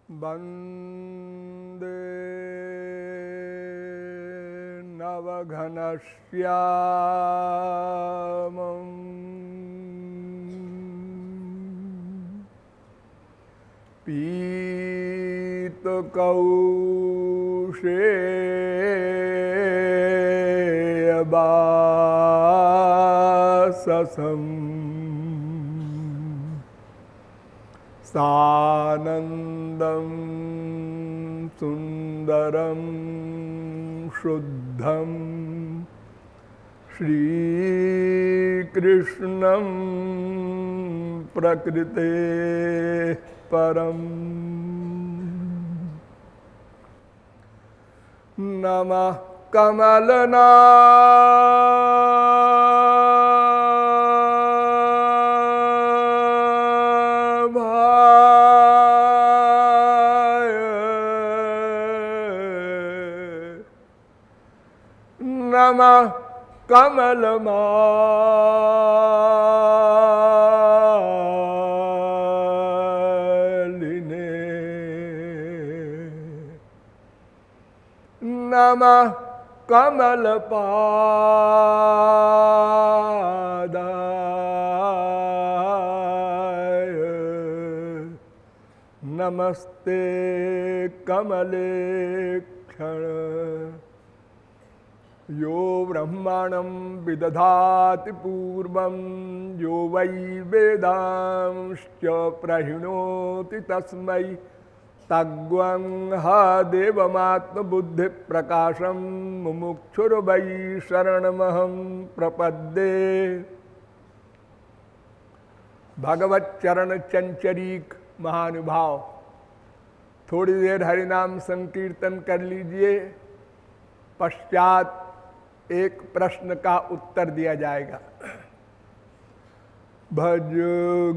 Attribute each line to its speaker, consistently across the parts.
Speaker 1: वन्दे नवघनश्यामम् पीतकौशेयवाससं सानन्दं सुन्दरं शुद्धं श्रीकृष्णं प्रकृते परम् नमः कमलनाभाय नमः कमलमालिने नमः कमलपादाय नमस्ते कमलेक्षण यो ब्रह्मणं विदधाति पूर्वं यो वै वेदांश्च प्रहिणोति तस्मै तग्वं ह देवमात्मबुद्धिप्रकाशं मुमुक्षुर्वै शरणमहं प्रपद्ये। भगवच्चरण चंचरीक महानुभाव, थोड़ी देर हरिनाम संकीर्तन कर लीजिए, पश्चात एक प्रश्न का उत्तर दिया जाएगा। भज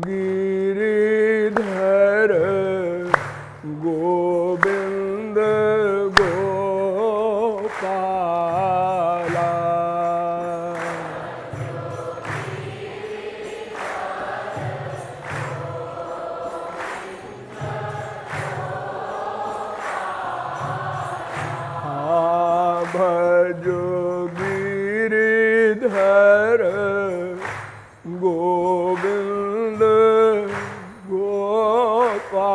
Speaker 1: गिरिधर गोविंद गोपाला भज गिरिधर गोविंद गोपाला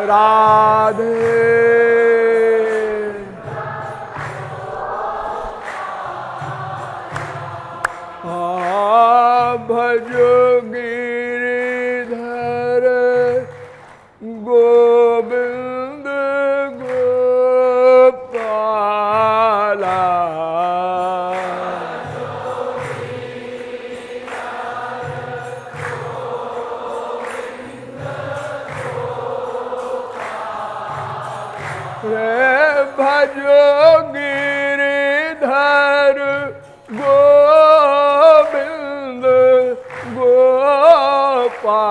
Speaker 1: राधे भज गिरिधर गोविंद गोपाला भजो गिरिधर गोविंद गोपाला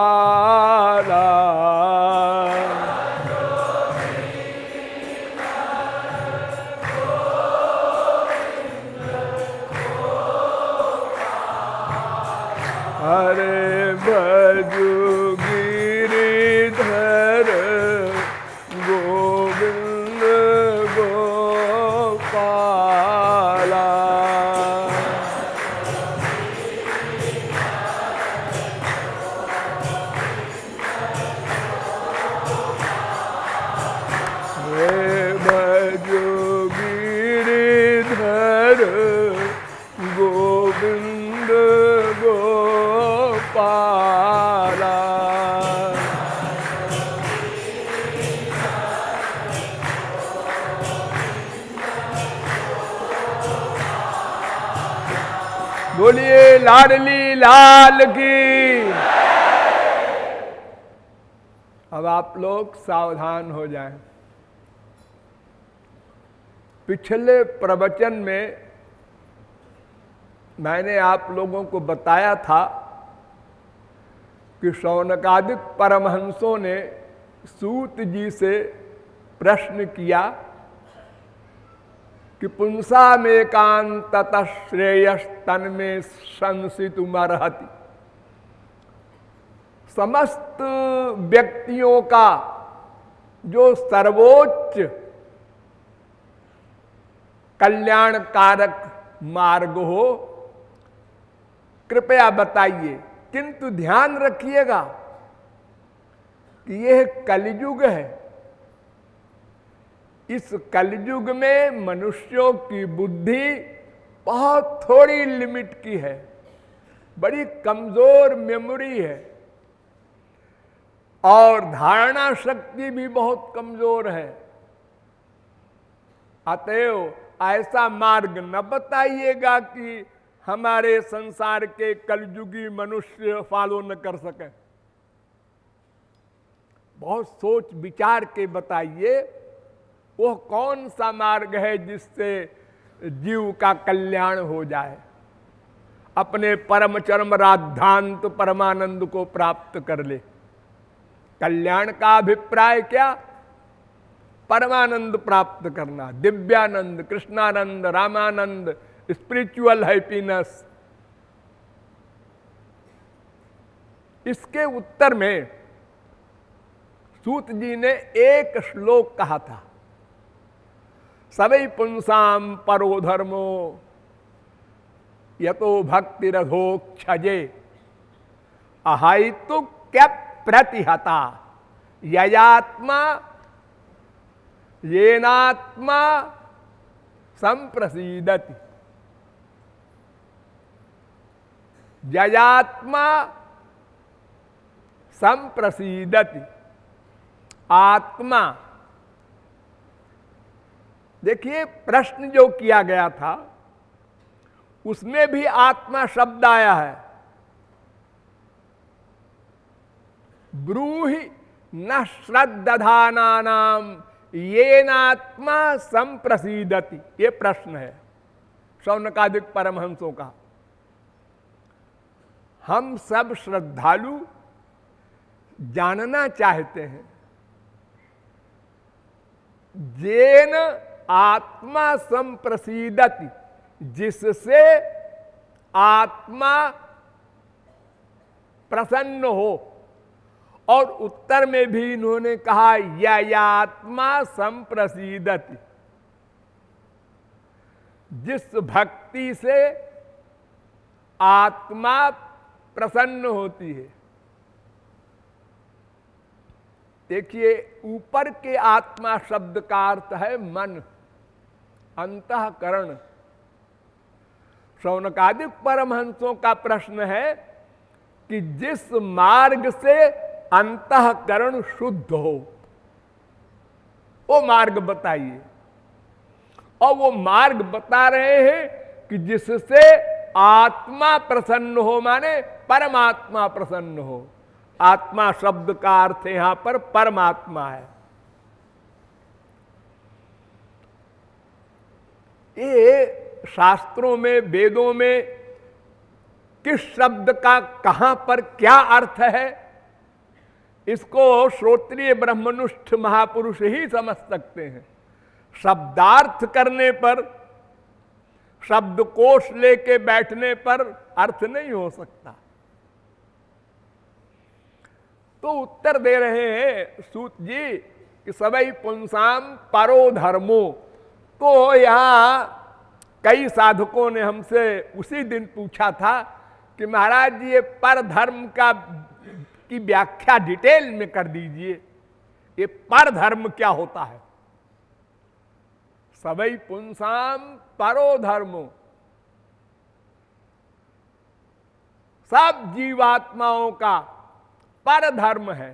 Speaker 1: हरे भजो गिरिधर गोविंद गोपाला हे भजो गिरिधर गोविंद गोपाला बोलिए लाडली लाल की। अब आप लोग सावधान हो जाएं। पिछले प्रवचन में मैंने आप लोगों को बताया था कि शौनकादिक परमहंसों ने सूत जी से प्रश्न किया कि पुंसा में कांततः श्रेयस तन में संसितुमर्हति। समस्त व्यक्तियों का जो सर्वोच्च कल्याणकारक मार्ग हो, कृपया बताइए। किंतु ध्यान रखिएगा कि यह कलयुग है। इस कलयुग में मनुष्यों की बुद्धि बहुत थोड़ी लिमिट की है, बड़ी कमजोर मेमोरी है और धारणा शक्ति भी बहुत कमजोर है। अतएव ऐसा मार्ग न बताइएगा कि हमारे संसार के कलयुगी मनुष्य फॉलो न कर सके। बहुत सोच विचार के बताइए वो कौन सा मार्ग है जिससे जीव का कल्याण हो जाए, अपने परम चरम राधांत परमानंद को प्राप्त कर ले। कल्याण का अभिप्राय क्या? परमानंद प्राप्त करना, दिव्यानंद, कृष्णानंद, रामानंद, स्पिरिचुअल हैप्पीनेस। इसके उत्तर में सूत जी ने एक श्लोक कहा था, सवै पुंसाम परो धर्मो यतो भक्ति रथोक्षजे अहाइतु क्या प्रतिहता ययात्मा येनात्मा संप्रसीदति। ययात्मा संप्रसीदति, आत्मा। देखिए प्रश्न जो किया गया था उसमें भी आत्मा शब्द आया है। ब्रूहि न श्रद्धानानाम येनात्मा संप्रसीदति, ये प्रश्न है शौनकादिक परमहंसों का। हम सब श्रद्धालु जानना चाहते हैं जेन आत्मा संप्रसीदति, जिससे आत्मा प्रसन्न हो। और उत्तर में भी इन्होंने कहा ययात्मा संप्रसीदति, जिस भक्ति से आत्मा प्रसन्न होती है। देखिए ऊपर के आत्मा शब्द का अर्थ है मन, अंतःकरण। शौनकादिक परमहंसों का प्रश्न है कि जिस मार्ग से अंतःकरण शुद्ध हो वो मार्ग बताइए। और वो मार्ग बता रहे हैं कि जिससे आत्मा प्रसन्न हो, माने परमात्मा प्रसन्न हो। आत्मा शब्द का अर्थ यहां पर परमात्मा है। ये शास्त्रों में, वेदों में किस शब्द का कहां पर क्या अर्थ है, इसको श्रोत्रिय ब्रह्मनिष्ठ महापुरुष ही समझ सकते हैं। शब्दार्थ करने पर, शब्दकोश लेके बैठने पर अर्थ नहीं हो सकता। तो उत्तर दे रहे हैं सूत जी कि सवै पुंसाम परो धर्मो। तो यहां कई साधकों ने हमसे उसी दिन पूछा था कि महाराज जी ये पर धर्म की व्याख्या डिटेल में कर दीजिए, ये पर धर्म क्या होता है। सवै पुंसाम परो धर्मो, सब जीवात्माओं का पर धर्म है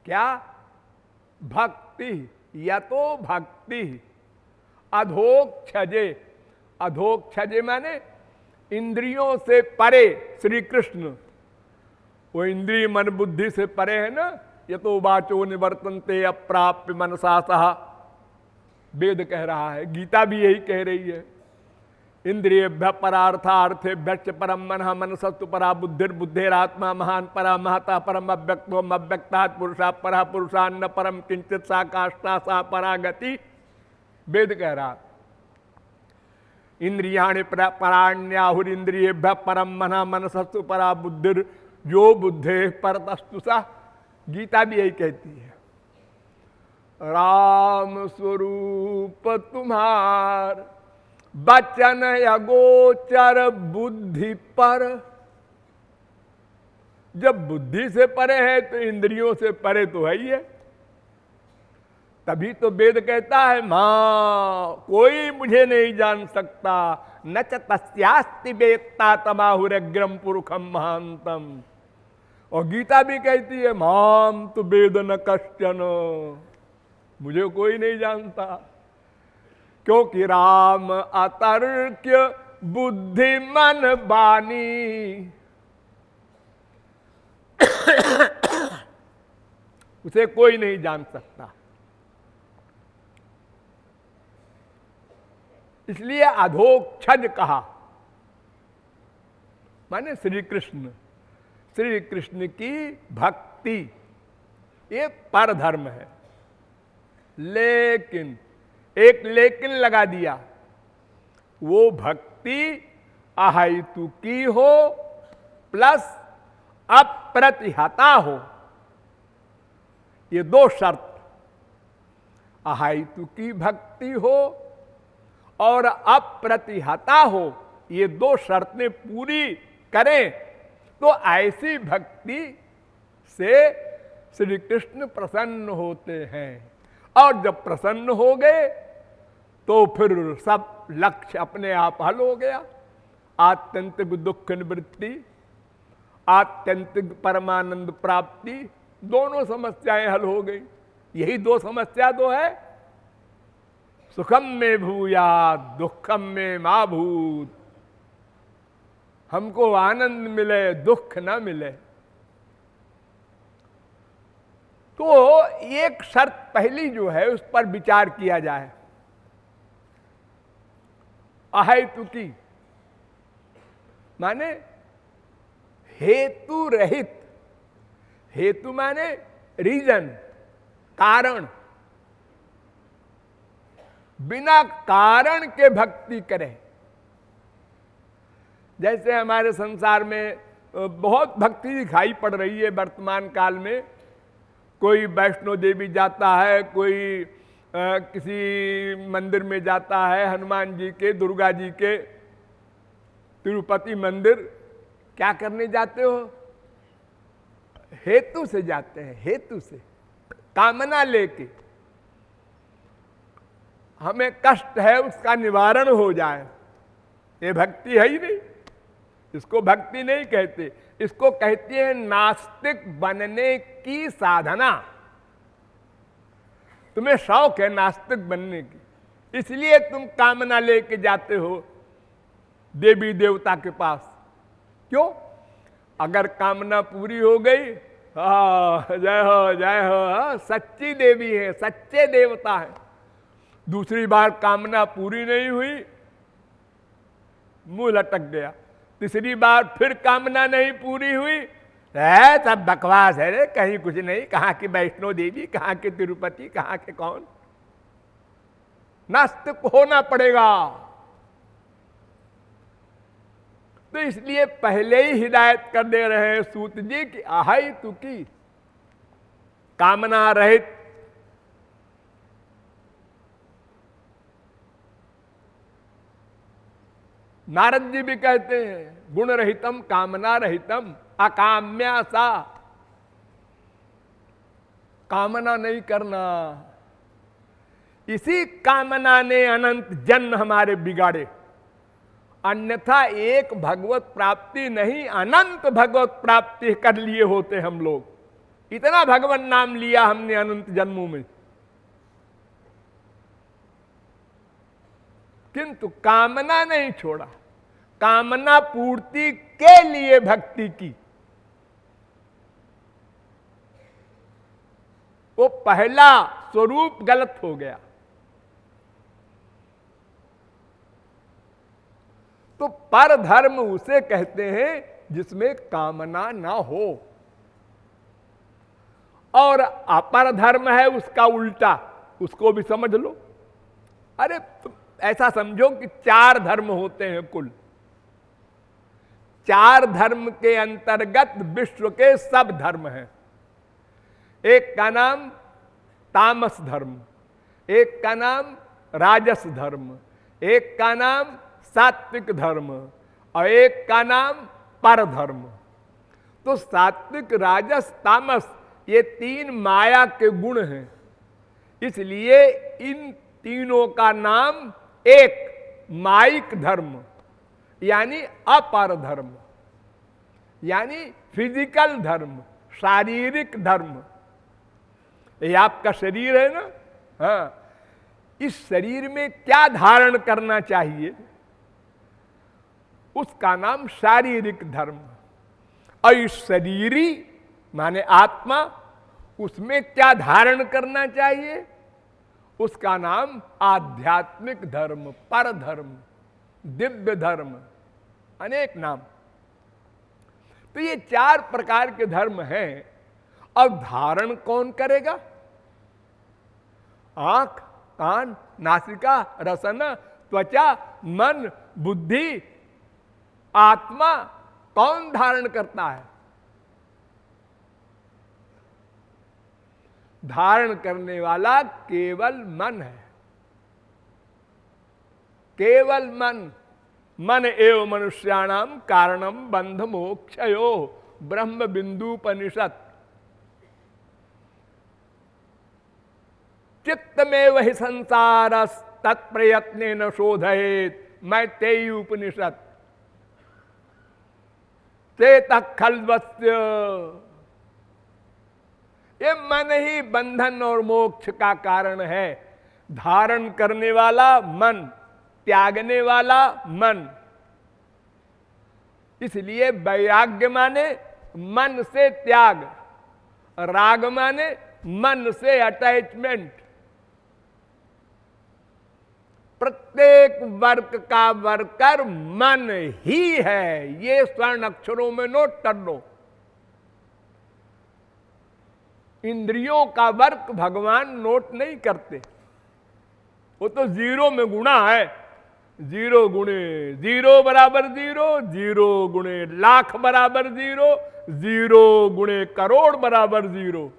Speaker 1: क्या? भक्ति, यतो भक्ति अधोक्षजे। अधोक्षजे माने इंद्रियों से परे श्री कृष्ण। वो इंद्रिय मन बुद्धि से परे है ना। यतो वाचो निवर्तन्ते अप्राप्य मनसा सह, वेद कह रहा है, गीता भी यही कह रही है। इंद्रियेभ्य परार्थार्थेभ्यश्च परम मनः मनसस्तु परा बुद्धिर्बुद्धिरात्मा महान परा महता परम अव्यक्तो अव्यक्तात् पुरुषात् परा पुरुषान्न परम किंचित सा काष्ठा सा परा गति, वेद कह रहा। इंद्रियाणि पराण्याहुरिंद्रियेभ्य परम मनः मनसस्तु परा जो बुद्धे परतस्तुषा, गीता भी यही कहती है। राम स्वरूप तुम्हार बचन अगोचर बुद्धि पर। जब बुद्धि से परे है तो इंद्रियों से परे तो है ही है। तभी तो वेद कहता है मां कोई मुझे नहीं जान सकता, न च तस्यास्ति वेत्ता तमाहुरग्रम पुरुषम महांतम। और गीता भी कहती है माम तो वेद न कश्चन, मुझे कोई नहीं जानता। क्योंकि राम अतर्क्य बुद्धिमान बानी, उसे कोई नहीं जान सकता। इसलिए अधोक्षज कहा, माने श्री कृष्ण की भक्ति ये परधर्म है। लेकिन एक लेकिन लगा दिया, वो भक्ति अहेतु की हो प्लस अप्रतिहता हो, ये दो शर्त। अहेतु की भक्ति हो और अप्रतिहता हो, ये दो शर्तें पूरी करें तो ऐसी भक्ति से श्री कृष्ण प्रसन्न होते हैं। और जब प्रसन्न हो गए तो फिर सब लक्ष्य अपने आप हल हो गया। आत्यंतिक दुख निवृत्ति, आत्यंतिक परमानंद प्राप्ति, दोनों समस्याएं हल हो गई। यही दो समस्या तो है, सुखम में भूयात् दुखम में मा भूत। हमको आनंद मिले दुख ना मिले। तो एक शर्त पहली जो है उस पर विचार किया जाए, अहेतु की, माने हेतु रहित। हेतु माने रीजन, कारण, बिना कारण के भक्ति करें। जैसे हमारे संसार में बहुत भक्ति दिखाई पड़ रही है वर्तमान काल में। कोई वैष्णो देवी जाता है, कोई किसी मंदिर में जाता है, हनुमान जी के, दुर्गा जी के, तिरुपति मंदिर। क्या करने जाते हो? हेतु से जाते हैं, हेतु से, कामना लेके। हमें कष्ट है उसका निवारण हो जाए, ये भक्ति है ही नहीं। इसको भक्ति नहीं कहते, इसको कहते हैं नास्तिक बनने की साधना। तुम्हें शौक है नास्तिक बनने की, इसलिए तुम कामना लेके जाते हो देवी देवता के पास। क्यों? अगर कामना पूरी हो गई, जय हो जय हो, सच्ची देवी है, सच्चे देवता है। दूसरी बार कामना पूरी नहीं हुई, मुंह लटक गया। तीसरी बार फिर कामना नहीं पूरी हुई, सब बकवास है रे, कहीं कुछ नहीं, कहां की वैष्णो देवी, कहां के तिरुपति, कहां के कौन। नास्तिक होना पड़ेगा। तो इसलिए पहले ही हिदायत कर दे रहे हैं सूत जी कि अहेतु की, कामना रहित। नारद जी भी कहते हैं गुण रहितम कामना रहितम अकाम्या सा। कामना नहीं करना, इसी कामना ने अनंत जन्म हमारे बिगाड़े। अन्यथा एक भगवत प्राप्ति नहीं, अनंत भगवत प्राप्ति कर लिए होते हम लोग। इतना भगवान नाम लिया हमने अनंत जन्मों में, किंतु कामना नहीं छोड़ा। कामना पूर्ति के लिए भक्ति की, वो पहला स्वरूप गलत हो गया। तो पर धर्म उसे कहते हैं जिसमें कामना ना हो, और अपर धर्म है उसका उल्टा, उसको भी समझ लो। अरे ऐसा समझो कि 4 धर्म होते हैं कुल। चार धर्म के अंतर्गत विश्व के सब धर्म हैं। एक का नाम तामस धर्म, एक का नाम राजस धर्म, एक का नाम सात्विक धर्म और एक का नाम पर धर्म। तो सात्विक, राजस, तामस ये तीन माया के गुण हैं, इसलिए इन तीनों का नाम एक माइक धर्म यानी अपर धर्म, यानी फिजिकल धर्म, शारीरिक धर्म। ये आपका शरीर है ना, हाँ, इस शरीर में क्या धारण करना चाहिए उसका नाम शारीरिक धर्म। और इस शरीरी माने आत्मा, उसमें क्या धारण करना चाहिए उसका नाम आध्यात्मिक धर्म, पर धर्म, दिव्य धर्म, अनेक नाम। तो ये चार प्रकार के धर्म हैं। अब धारण कौन करेगा? आंख, कान, नासिका, रसना, त्वचा, मन, बुद्धि, आत्मा कौन धारण करता है? धारण करने वाला केवल मन है, केवल मन। मन एव मनुष्याणाम कारणम बंध मोक्षयो ब्रह्म बिंदुपनिषद। चित्तमेव हि संसारस् तत्प्रयत्नेन शोधयेत् मैत्रेयी उपनिषद। चेतः खल्वस्य, ये मन ही बंधन और मोक्ष का कारण है। धारण करने वाला मन, त्यागने वाला मन। इसलिए वैराग्य माने मन से त्याग, राग माने मन से अटैचमेंट। प्रत्येक वर्ग का वर्कर मन ही है, ये स्वर्ण अक्षरों में नोट कर लो। इंद्रियों का वर्क भगवान नोट नहीं करते, वो तो जीरो में गुणा है। जीरो गुणे जीरो बराबर जीरो, जीरो गुणे लाख बराबर जीरो, जीरो गुणे करोड़ बराबर जीरो।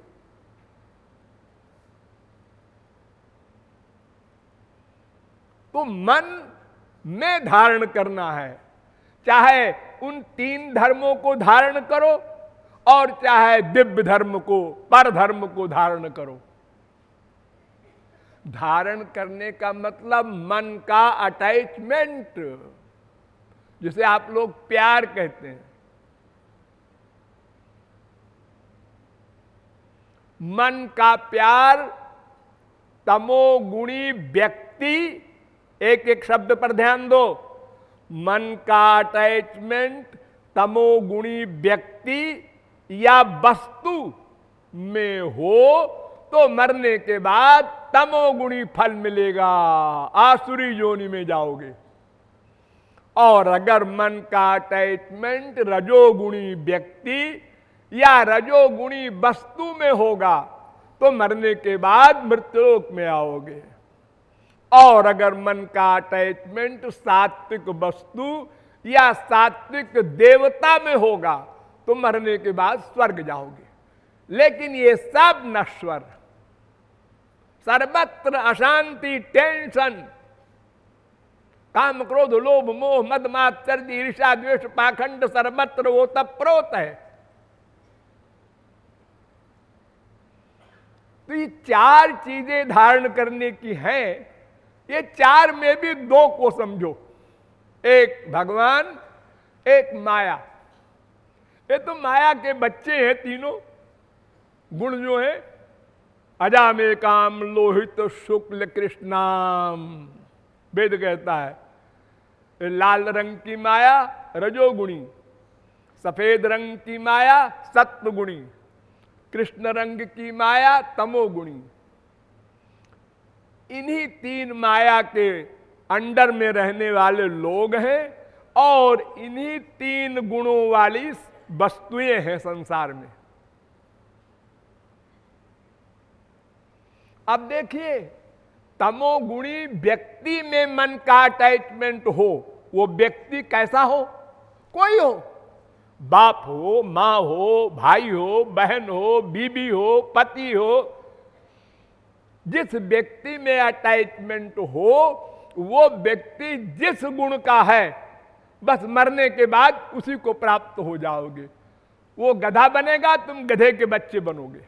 Speaker 1: तो मन में धारण करना है, चाहे उन तीन धर्मों को धारण करो और चाहे दिव्य धर्म को, पर धर्म को धारण करो। धारण करने का मतलब मन का अटैचमेंट, जिसे आप लोग प्यार कहते हैं। मन का प्यार तमोगुणी व्यक्ति, एक एक शब्द पर ध्यान दो। मन का अटैचमेंट तमोगुणी व्यक्ति या वस्तु में हो तो मरने के बाद तमोगुणी फल मिलेगा, आसुरी योनि में जाओगे। और अगर मन का अटैचमेंट रजोगुणी व्यक्ति या रजोगुणी वस्तु में होगा तो मरने के बाद मृत्युलोक में आओगे। और अगर मन का अटैचमेंट सात्विक वस्तु या सात्विक देवता में होगा तो मरने के बाद स्वर्ग जाओगे। लेकिन ये सब नश्वर, सर्वत्र अशांति, टेंशन, काम, क्रोध, लोभ, मोह, मद, मात्सर्य, ईर्ष्या, द्वेष, पाखंड सर्वत्र ओतप्रोत है। तो ये चार चीजें धारण करने की हैं। ये चार में भी दो को समझो, एक भगवान, एक माया। ये तो माया के बच्चे हैं तीनों गुण जो है। अजामेकाम लोहित शुक्ल कृष्णाम, वेद कहता है। लाल रंग की माया रजोगुणी, सफेद रंग की माया सत्वगुणी, कृष्ण रंग की माया तमोगुणी। इन्हीं तीन माया के अंडर में रहने वाले लोग हैं और इन्हीं तीन गुणों वाली वस्तुएं हैं संसार में। अब देखिए, तमोगुणी व्यक्ति में मन का अटैचमेंट हो, वो व्यक्ति कैसा हो? कोई हो, बाप हो, मां हो, भाई हो, बहन हो, बीबी हो, पति हो, जिस व्यक्ति में अटैचमेंट हो वो व्यक्ति जिस गुण का है बस मरने के बाद उसी को प्राप्त हो जाओगे। वो गधा बनेगा, तुम गधे के बच्चे बनोगे।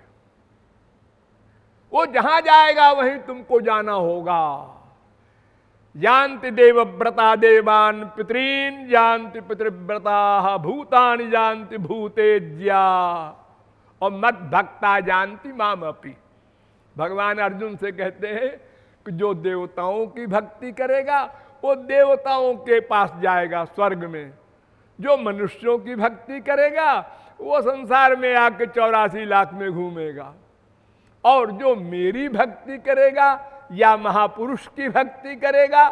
Speaker 1: वो जहां जाएगा वहीं तुमको जाना होगा। जानति देवव्रता देवान पितरीन जानति पितृव्रता भूतानि जानति भूतेज्या और मद भक्ता जानति माम अपि। भगवान अर्जुन से कहते हैं कि जो देवताओं की भक्ति करेगा वो देवताओं के पास जाएगा स्वर्ग में, जो मनुष्यों की भक्ति करेगा वो संसार में आके 84 लाख में घूमेगा, और जो मेरी भक्ति करेगा या महापुरुष की भक्ति करेगा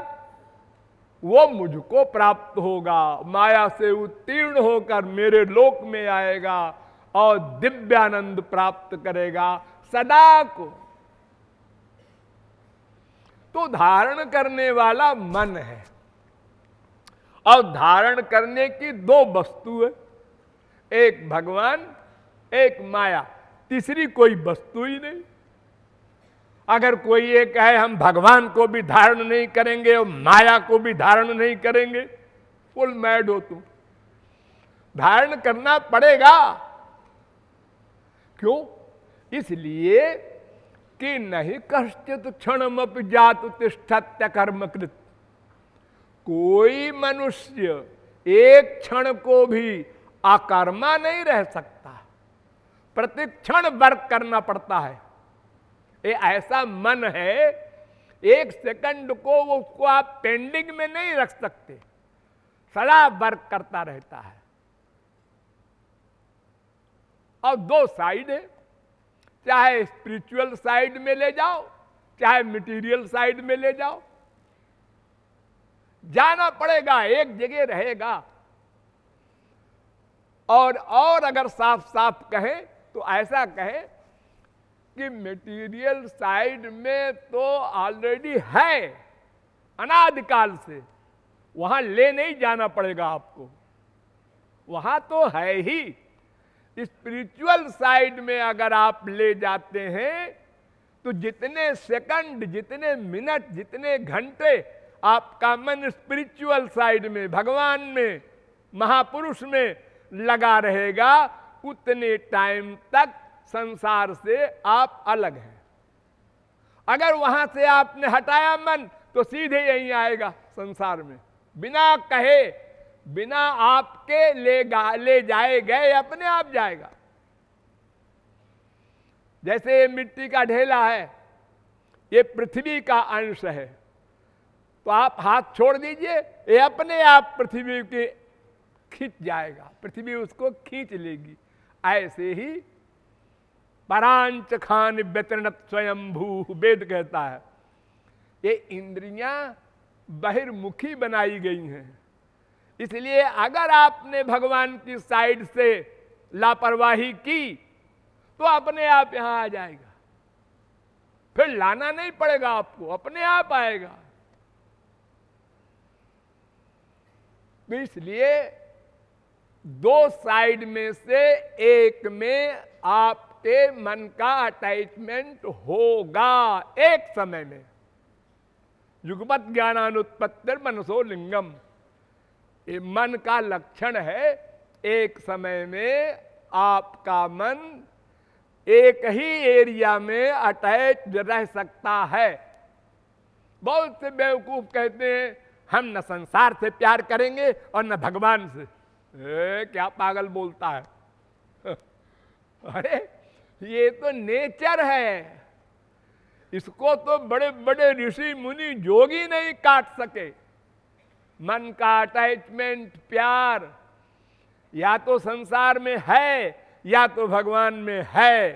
Speaker 1: वो मुझको प्राप्त होगा, माया से उत्तीर्ण होकर मेरे लोक में आएगा और दिव्यानंद प्राप्त करेगा सदा को। तो धारण करने वाला मन है, और धारण करने की दो वस्तु है, एक भगवान एक माया, तीसरी कोई वस्तु ही नहीं। अगर कोई ये कहे हम भगवान को भी धारण नहीं करेंगे और माया को भी धारण नहीं करेंगे, फुल मैड हो तुम। धारण करना पड़ेगा। क्यों? इसलिए कि नहीं कश्चित क्षणमपि जातु तिष्ठत्य कर्मकृत। कोई मनुष्य एक क्षण को भी अकर्मा नहीं रह सकता, प्रतिक्षण वर्क करना पड़ता है। ये ऐसा मन है, एक सेकंड को उसको आप पेंडिंग में नहीं रख सकते, सदा वर्क करता रहता है। और दो साइड है, चाहे स्पिरिचुअल साइड में ले जाओ चाहे मटेरियल साइड में ले जाओ, जाना पड़ेगा, एक जगह रहेगा। और अगर साफ साफ कहें तो ऐसा कहें कि मटेरियल साइड में तो ऑलरेडी है अनादिकाल से, वहां ले नहीं जाना पड़ेगा आपको, वहां तो है ही। स्पिरिचुअल साइड में अगर आप ले जाते हैं तो जितने सेकंड, जितने मिनट, जितने घंटे आपका मन स्पिरिचुअल साइड में, भगवान में, महापुरुष में लगा रहेगा, उतने टाइम तक संसार से आप अलग हैं। अगर वहां से आपने हटाया मन तो सीधे यहीं आएगा संसार में, बिना कहे, बिना आपके ले जाए गए अपने आप जाएगा। जैसे ये मिट्टी का ढेला है, ये पृथ्वी का अंश है, तो आप हाथ छोड़ दीजिए, ये अपने आप पृथ्वी के खींच जाएगा, पृथ्वी उसको खींच लेगी। ऐसे ही परांच खान व्यतनत स्वयंभू, वेद कहता है। ये इंद्रियां बहिर्मुखी बनाई गई हैं, इसलिए अगर आपने भगवान की साइड से लापरवाही की तो अपने आप यहां आ जाएगा, फिर लाना नहीं पड़ेगा आपको, अपने आप आएगा। तो इसलिए दो साइड में से एक में आपके मन का अटैचमेंट होगा एक समय में। युगपत ज्ञानानुत्पत्तिर मनसो लिंगम, ये मन का लक्षण है। एक समय में आपका मन एक ही एरिया में अटैच रह सकता है। बहुत से बेवकूफ कहते हैं हम न संसार से प्यार करेंगे और न भगवान से। क्या पागल बोलता है। अरे ये तो नेचर है, इसको तो बड़े बड़े ऋषि मुनि जोगी नहीं काट सके। मन का अटैचमेंट, प्यार या तो संसार में है या तो भगवान में है,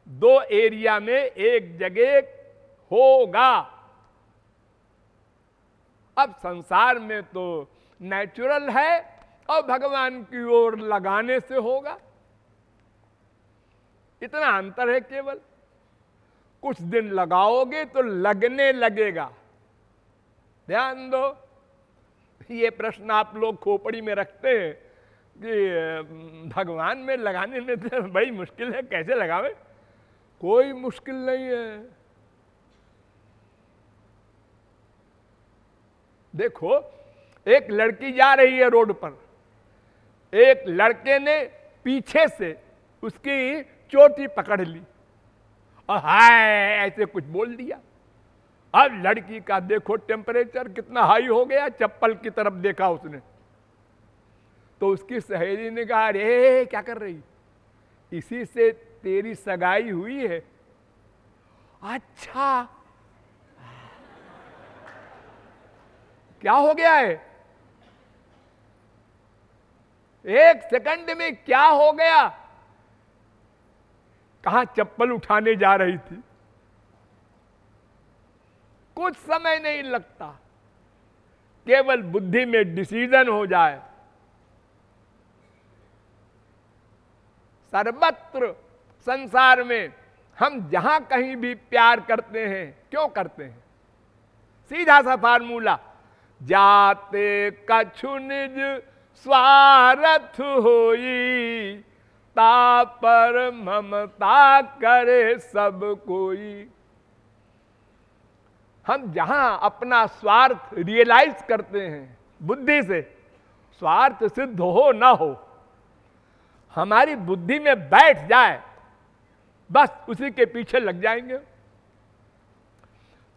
Speaker 1: दो एरिया में एक जगह होगा। अब संसार में तो नेचुरल है और भगवान की ओर लगाने से होगा, इतना अंतर है। केवल कुछ दिन लगाओगे तो लगने लगेगा। ध्यान दो, ये प्रश्न आप लोग खोपड़ी में रखते हैं, कि भगवान में लगाने में तो बड़ी मुश्किल है, कैसे लगावे? कोई मुश्किल नहीं है। देखो, एक लड़की जा रही है रोड पर, एक लड़के ने पीछे से उसकी चोटी पकड़ ली और हाय ऐसे कुछ बोल दिया। अब लड़की का देखो टेम्परेचर कितना हाई हो गया, चप्पल की तरफ देखा उसने तो उसकी सहेली ने कहा, अरे क्या कर रही, इसी से तेरी सगाई हुई है? अच्छा, क्या हो गया है? एक सेकंड में क्या हो गया? कहां चप्पल उठाने जा रही थी, कुछ समय नहीं लगता, केवल बुद्धि में डिसीजन हो जाए। सर्वत्र संसार में हम जहां कहीं भी प्यार करते हैं, क्यों करते हैं? सीधा सा फार्मूला, जाते कछु निज स्वार्थ होई, ता पर ममता करे सब कोई। हम जहां अपना स्वार्थ रियलाइज करते हैं बुद्धि से, स्वार्थ सिद्ध हो ना हो, हमारी बुद्धि में बैठ जाए, बस उसी के पीछे लग जाएंगे।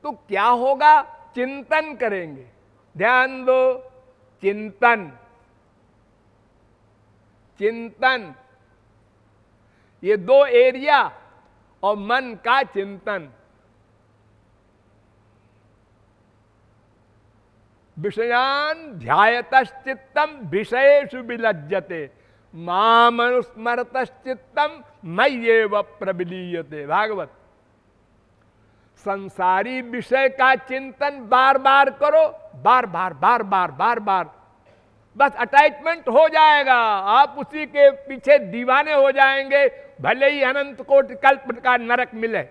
Speaker 1: तो क्या होगा? चिंतन करेंगे। ध्यान दो, चिंतन, चिंतन, ये दो एरिया, और मन का चिंतन। विषयान ध्यायतश्चित्तम विषयेषु विलज्जते, मामनुस्मरतश्चित्तम मय्येव प्रविलीयते। भागवत। संसारी विषय का चिंतन बार बार करो, बार बार बार बार बार बार, बस अटैचमेंट हो जाएगा, आप उसी के पीछे दीवाने हो जाएंगे, भले ही अनंत कोटि कल्प का नरक मिले।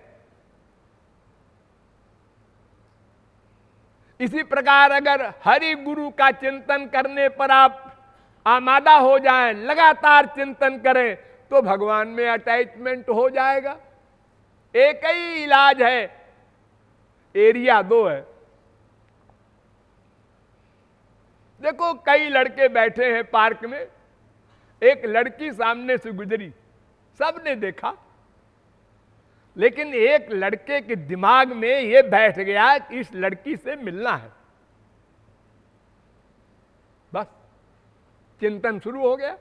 Speaker 1: इसी प्रकार अगर हरि गुरु का चिंतन करने पर आप आमादा हो जाएं, लगातार चिंतन करें, तो भगवान में अटैचमेंट हो जाएगा। एक ही इलाज है, एरिया दो है। देखो, कई लड़के बैठे हैं पार्क में, एक लड़की सामने से गुजरी, सबने देखा, लेकिन एक लड़के के दिमाग में यह बैठ गया कि इस लड़की से मिलना है। बस चिंतन शुरू हो गया,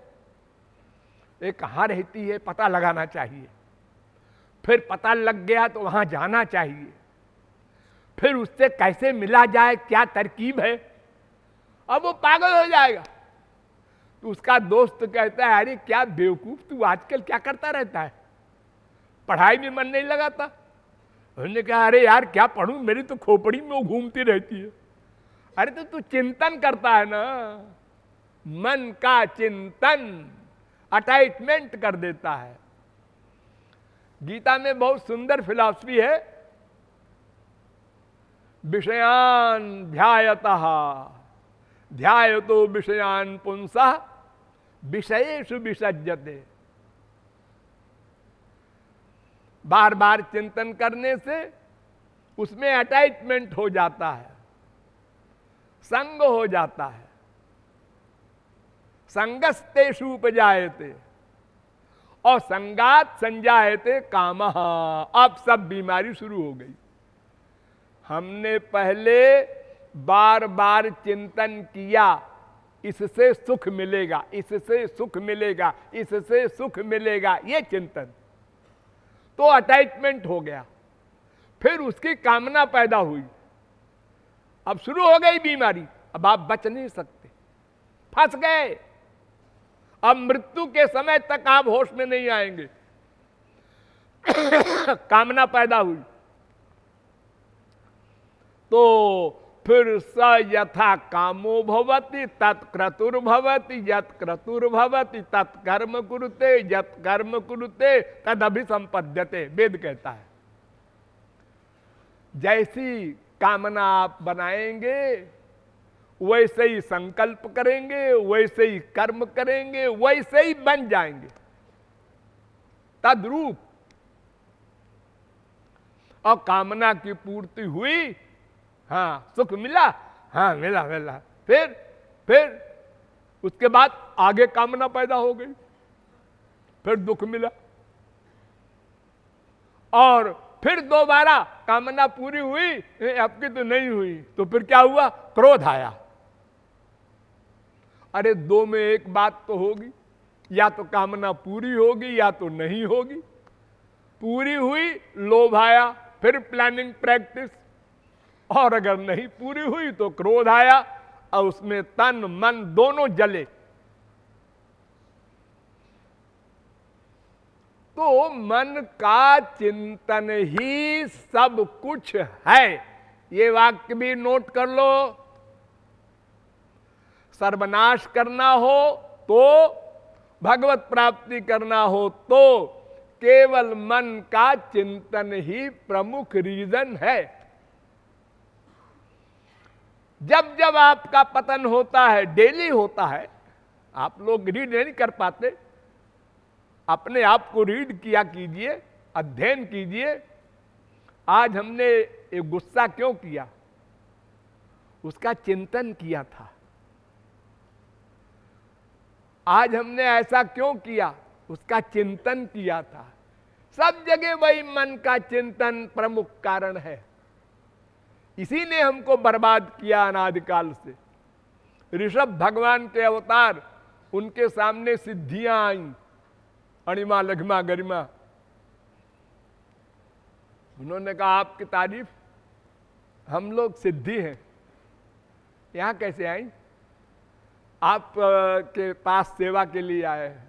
Speaker 1: ये कहां रहती है पता लगाना चाहिए, फिर पता लग गया तो वहां जाना चाहिए, फिर उससे कैसे मिला जाए, क्या तरकीब है। अब वो पागल हो जाएगा। तो उसका दोस्त कहता है, अरे क्या बेवकूफ तू आजकल क्या करता रहता है, पढ़ाई में मन नहीं लगाता? उन्होंने कहा, अरे यार क्या पढ़ूं, मेरी तो खोपड़ी में वो घूमती रहती है। अरे तो तू चिंतन करता है ना, मन का चिंतन अटैचमेंट कर देता है। गीता में बहुत सुंदर फिलॉसफी है, विषयान ध्यायतः ध्यायतो विषयान पुंसः विषयेषु विसज्जते। बार बार चिंतन करने से उसमें अटैचमेंट हो जाता है, संग हो जाता है। संगस्तेषु उपजायते और संगात संजायते कामः। अब सब बीमारी शुरू हो गई। हमने पहले बार बार चिंतन किया, इससे सुख मिलेगा, इससे सुख मिलेगा, इससे सुख मिलेगा, ये चिंतन, तो अटैचमेंट हो गया, फिर उसकी कामना पैदा हुई, अब शुरू हो गई बीमारी, अब आप बच नहीं सकते, फंस गए। अब मृत्यु के समय तक आप होश में नहीं आएंगे। कामना पैदा हुई तो फिर स यथा कामो भवति तत्क्रतुर्भवति, यत् क्रतुर्भवति तत्कर्म कुरुते, यत् कर्म कुरुते तदभिसंपद्यते। वेद कहता है, जैसी कामना आप बनाएंगे वैसे ही संकल्प करेंगे, वैसे ही कर्म करेंगे, वैसे ही बन जाएंगे तद्रूप। और कामना की पूर्ति हुई, हाँ सुख मिला, हाँ मिला मिला, फिर उसके बाद आगे कामना पैदा हो गई, फिर दुख मिला, और फिर दोबारा कामना पूरी हुई, आपकी तो नहीं हुई, तो फिर क्या हुआ, क्रोध आया। अरे दो में एक बात तो होगी, या तो कामना पूरी होगी या तो नहीं होगी। पूरी हुई लोभ आया, फिर प्लानिंग प्रैक्टिस, और अगर नहीं पूरी हुई तो क्रोध आया, और उसमें तन मन दोनों जले। तो मन का चिंतन ही सब कुछ है। ये वाक्य भी नोट कर लो। सर्वनाश करना हो तो, भगवत प्राप्ति करना हो तो केवल मन का चिंतन ही प्रमुख रीजन है। जब जब आपका पतन होता है, डेली होता है, आप लोग रीड नहीं कर पाते, अपने आप को रीड किया कीजिए, अध्ययन कीजिए। आज हमने एक गुस्सा क्यों किया, उसका चिंतन किया था। आज हमने ऐसा क्यों किया, उसका चिंतन किया था। सब जगह वही मन का चिंतन प्रमुख कारण है। इसी ने हमको बर्बाद किया अनादिकाल से। ऋषभ भगवान के अवतार, उनके सामने सिद्धियां आईं, अणिमा लघिमा गरिमा। उन्होंने कहा आपकी तारीफ, हम लोग सिद्धि हैं, यहां कैसे आई, आप के पास सेवा के लिए आए हैं।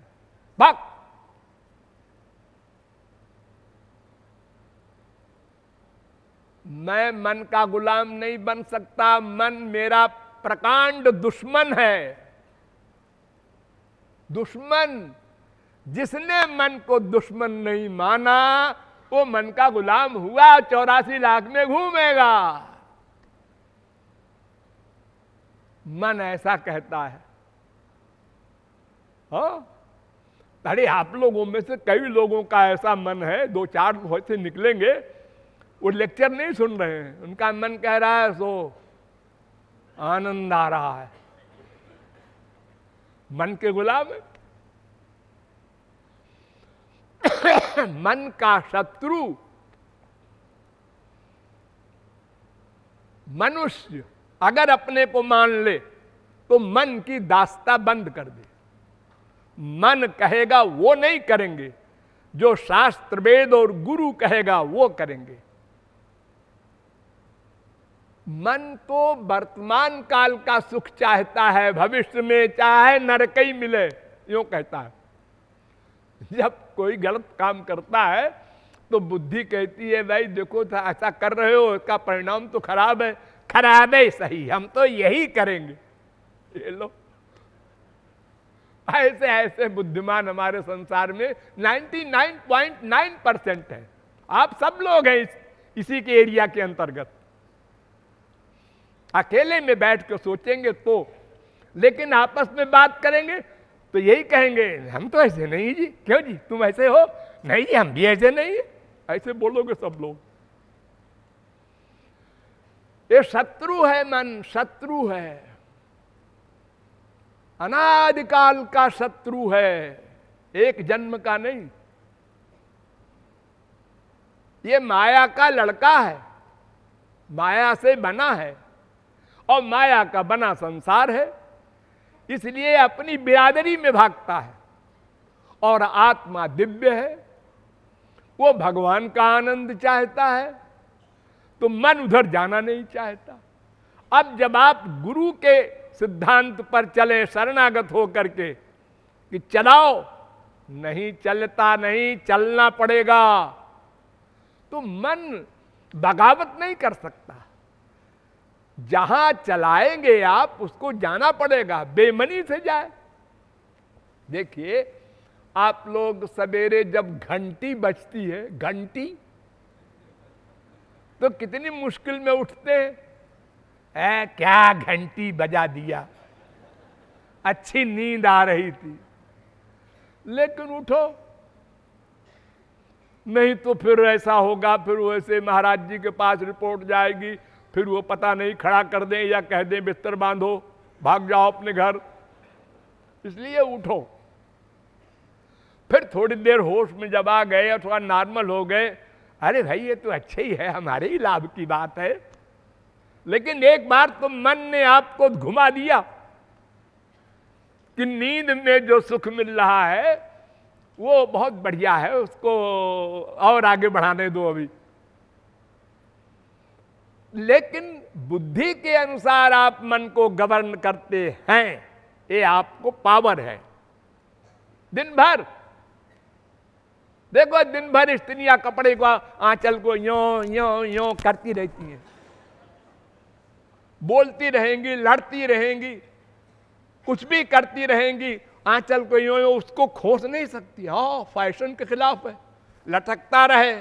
Speaker 1: भाग। मैं मन का गुलाम नहीं बन सकता, मन मेरा प्रकांड दुश्मन है। दुश्मन, जिसने मन को दुश्मन नहीं माना वो मन का गुलाम हुआ, 84 लाख में घूमेगा। मन ऐसा कहता है। हाँ, अरे आप लोगों में से कई लोगों का ऐसा मन है, 2-4 से निकलेंगे, वो लेक्चर नहीं सुन रहे हैं, उनका मन कह रहा है सो आनंद आ रहा है। मन के गुलाम है। मन का शत्रु मनुष्य अगर अपने को मान ले तो मन की दास्ता बंद कर दे। मन कहेगा वो नहीं करेंगे, जो शास्त्र वेद और गुरु कहेगा वो करेंगे। मन तो वर्तमान काल का सुख चाहता है, भविष्य में चाहे नरक ही मिले, यूं कहता है। जब कोई गलत काम करता है तो बुद्धि कहती है भाई देखो ऐसा कर रहे हो, इसका परिणाम तो खराब है। खराब है सही, हम तो यही करेंगे। ये लो, ऐसे ऐसे बुद्धिमान हमारे संसार में 99.9% है। आप सब लोग हैं इसी के एरिया के अंतर्गत। अकेले में बैठ कर सोचेंगे तो, लेकिन आपस में बात करेंगे तो यही कहेंगे हम तो ऐसे नहीं जी। क्यों जी, तुम ऐसे हो? नहीं जी, हम भी ऐसे नहीं है। ऐसे बोलोगे सब लोग। ये शत्रु है, मन शत्रु है, अनादिकाल का शत्रु है, एक जन्म का नहीं। ये माया का लड़का है, माया से बना है और माया का बना संसार है, इसलिए अपनी बिरादरी में भागता है। और आत्मा दिव्य है, वो भगवान का आनंद चाहता है, तो मन उधर जाना नहीं चाहता। अब जब आप गुरु के सिद्धांत पर चले शरणागत हो करके कि चलाओ, नहीं चलता, नहीं चलना पड़ेगा, तो मन बगावत नहीं कर सकता। जहां चलाएंगे आप उसको जाना पड़ेगा, बेमनी से जाए। देखिए आप लोग सवेरे जब घंटी बजती है, घंटी, तो कितनी मुश्किल में उठते हैं। क्या घंटी बजा दिया, अच्छी नींद आ रही थी, लेकिन उठो, नहीं तो फिर ऐसा होगा, फिर वैसे महाराज जी के पास रिपोर्ट जाएगी, फिर वो पता नहीं खड़ा कर दें या कह दें बिस्तर बांधो, भाग जाओ अपने घर। इसलिए उठो। फिर थोड़ी देर होश में जब आ गए और थोड़ा नॉर्मल हो गए, अरे भाई ये तो अच्छा ही है, हमारे ही लाभ की बात है। लेकिन एक बार तो मन ने आपको घुमा दिया कि नींद में जो सुख मिल रहा है वो बहुत बढ़िया है, उसको और आगे बढ़ाने दो अभी। लेकिन बुद्धि के अनुसार आप मन को गवर्न करते हैं, ये आपको पावर है। दिन भर देखो, दिन भर स्त्रियां कपड़े को, आंचल को यो यो यो करती रहती हैं, बोलती रहेंगी, लड़ती रहेंगी, कुछ भी करती रहेंगी, आंचल को यो यो, उसको खोस नहीं सकती। हाँ, फैशन के खिलाफ है, लटकता रहे।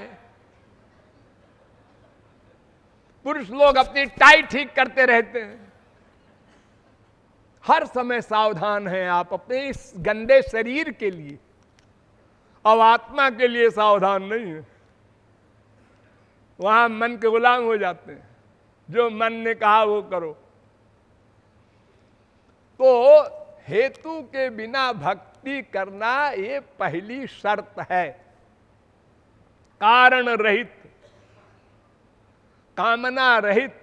Speaker 1: पुरुष लोग अपनी टाई ठीक करते रहते हैं, हर समय सावधान हैं आप अपने इस गंदे शरीर के लिए, अब आत्मा के लिए सावधान नहीं है। वहां मन के गुलाम हो जाते हैं, जो मन ने कहा वो करो। तो हेतु के बिना भक्ति करना ये पहली शर्त है, कारण रहित, कामना रहित।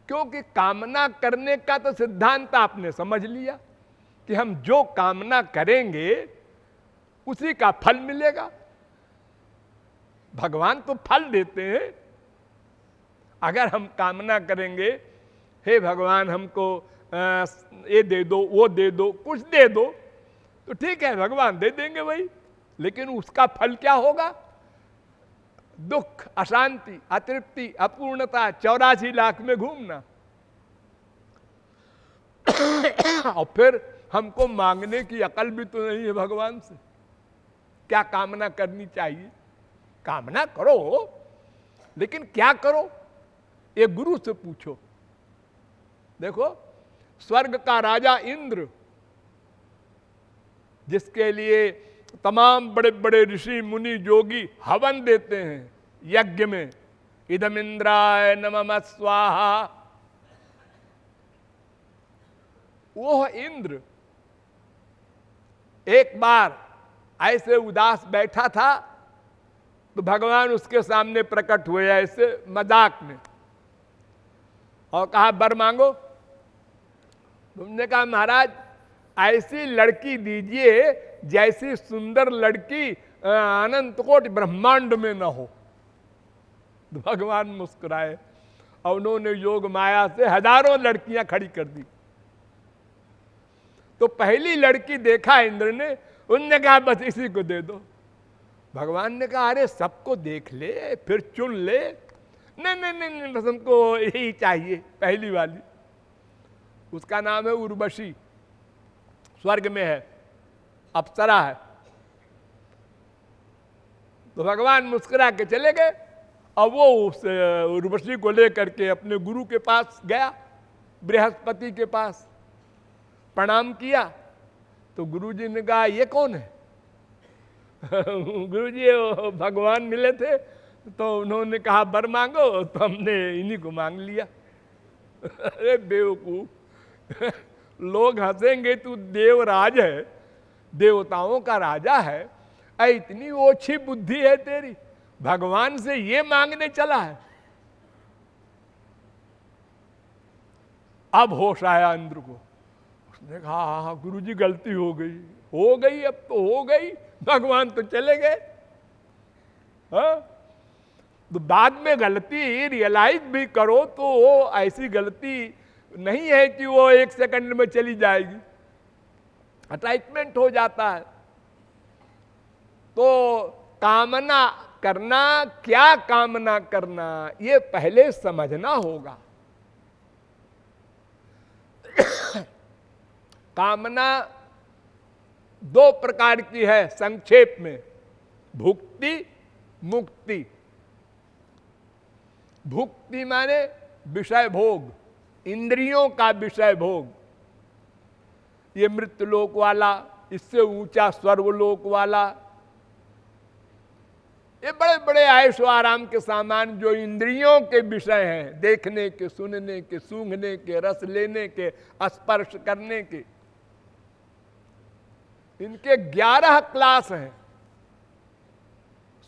Speaker 1: क्योंकि कामना करने का तो सिद्धांत आपने समझ लिया कि हम जो कामना करेंगे उसी का फल मिलेगा। भगवान तो फल देते हैं। अगर हम कामना करेंगे, हे भगवान हमको ये दे दो, वो दे दो, कुछ दे दो, तो ठीक है, भगवान दे देंगे वही, लेकिन उसका फल क्या होगा? दुख, अशांति, अतृप्ति, अपूर्णता, 84 लाख में घूमना। और फिर हमको मांगने की अकल भी तो नहीं है भगवान से, क्या कामना करनी चाहिए। कामना करो, लेकिन क्या करो ये गुरु से पूछो। देखो, स्वर्ग का राजा इंद्र, जिसके लिए तमाम बड़े बड़े ऋषि मुनि योगी हवन देते हैं यज्ञ में, इदम इंद्राय नमः स्वाहा, वो इंद्र एक बार ऐसे उदास बैठा था तो भगवान उसके सामने प्रकट हुए ऐसे मजाक में और कहा वर मांगो। तुमने कहा महाराज ऐसी लड़की दीजिए जैसी सुंदर लड़की अनंत कोटि ब्रह्मांड में न हो। तो भगवान मुस्कुराए और उन्होंने योग माया से हजारों लड़कियां खड़ी कर दी। तो पहली लड़की देखा इंद्र ने, उनने कहा बस इसी को दे दो। भगवान ने कहा अरे सबको देख ले फिर चुन ले। नहीं नहीं नहीं, बस हमको यही चाहिए, पहली वाली। उसका नाम है उर्वशी, स्वर्ग में है, अप्सरा है। तो भगवान मुस्कुरा के चले गए और वो उस उर्वशी को लेकर के अपने गुरु के पास गया, बृहस्पति के पास प्रणाम किया। तो गुरुजी ने कहा ये कौन है? गुरुजी भगवान मिले थे, तो उन्होंने कहा वर मांगो, तो हमने इन्हीं को मांग लिया। अरे बेवकूफ, लोग हंसेंगे, तू देवराज है, देवताओं का राजा है, इतनी ओछी बुद्धि है तेरी, भगवान से ये मांगने चला है। अब होश आया इंद्र को, उसने कहा हाँ गुरुजी गलती हो गई, अब तो हो गई, भगवान तो चले गए। हाँ, तो बाद में गलती रियलाइज भी करो तो वो ऐसी गलती नहीं है कि वो 1 सेकंड में चली जाएगी, अटैचमेंट हो जाता है। तो कामना करना, क्या कामना करना, ये पहले समझना होगा। कामना 2 प्रकार की है संक्षेप में, भुक्ति, मुक्ति। भुक्ति माने विषय भोग, इंद्रियों का विषय भोग। ये मृत्युलोक वाला, इससे ऊंचा स्वर्गलोक वाला, ये बड़े बड़े ऐशो आराम के सामान जो इंद्रियों के विषय हैं, देखने के, सुनने के, सूंघने के, रस लेने के, स्पर्श करने के, इनके 11 क्लास हैं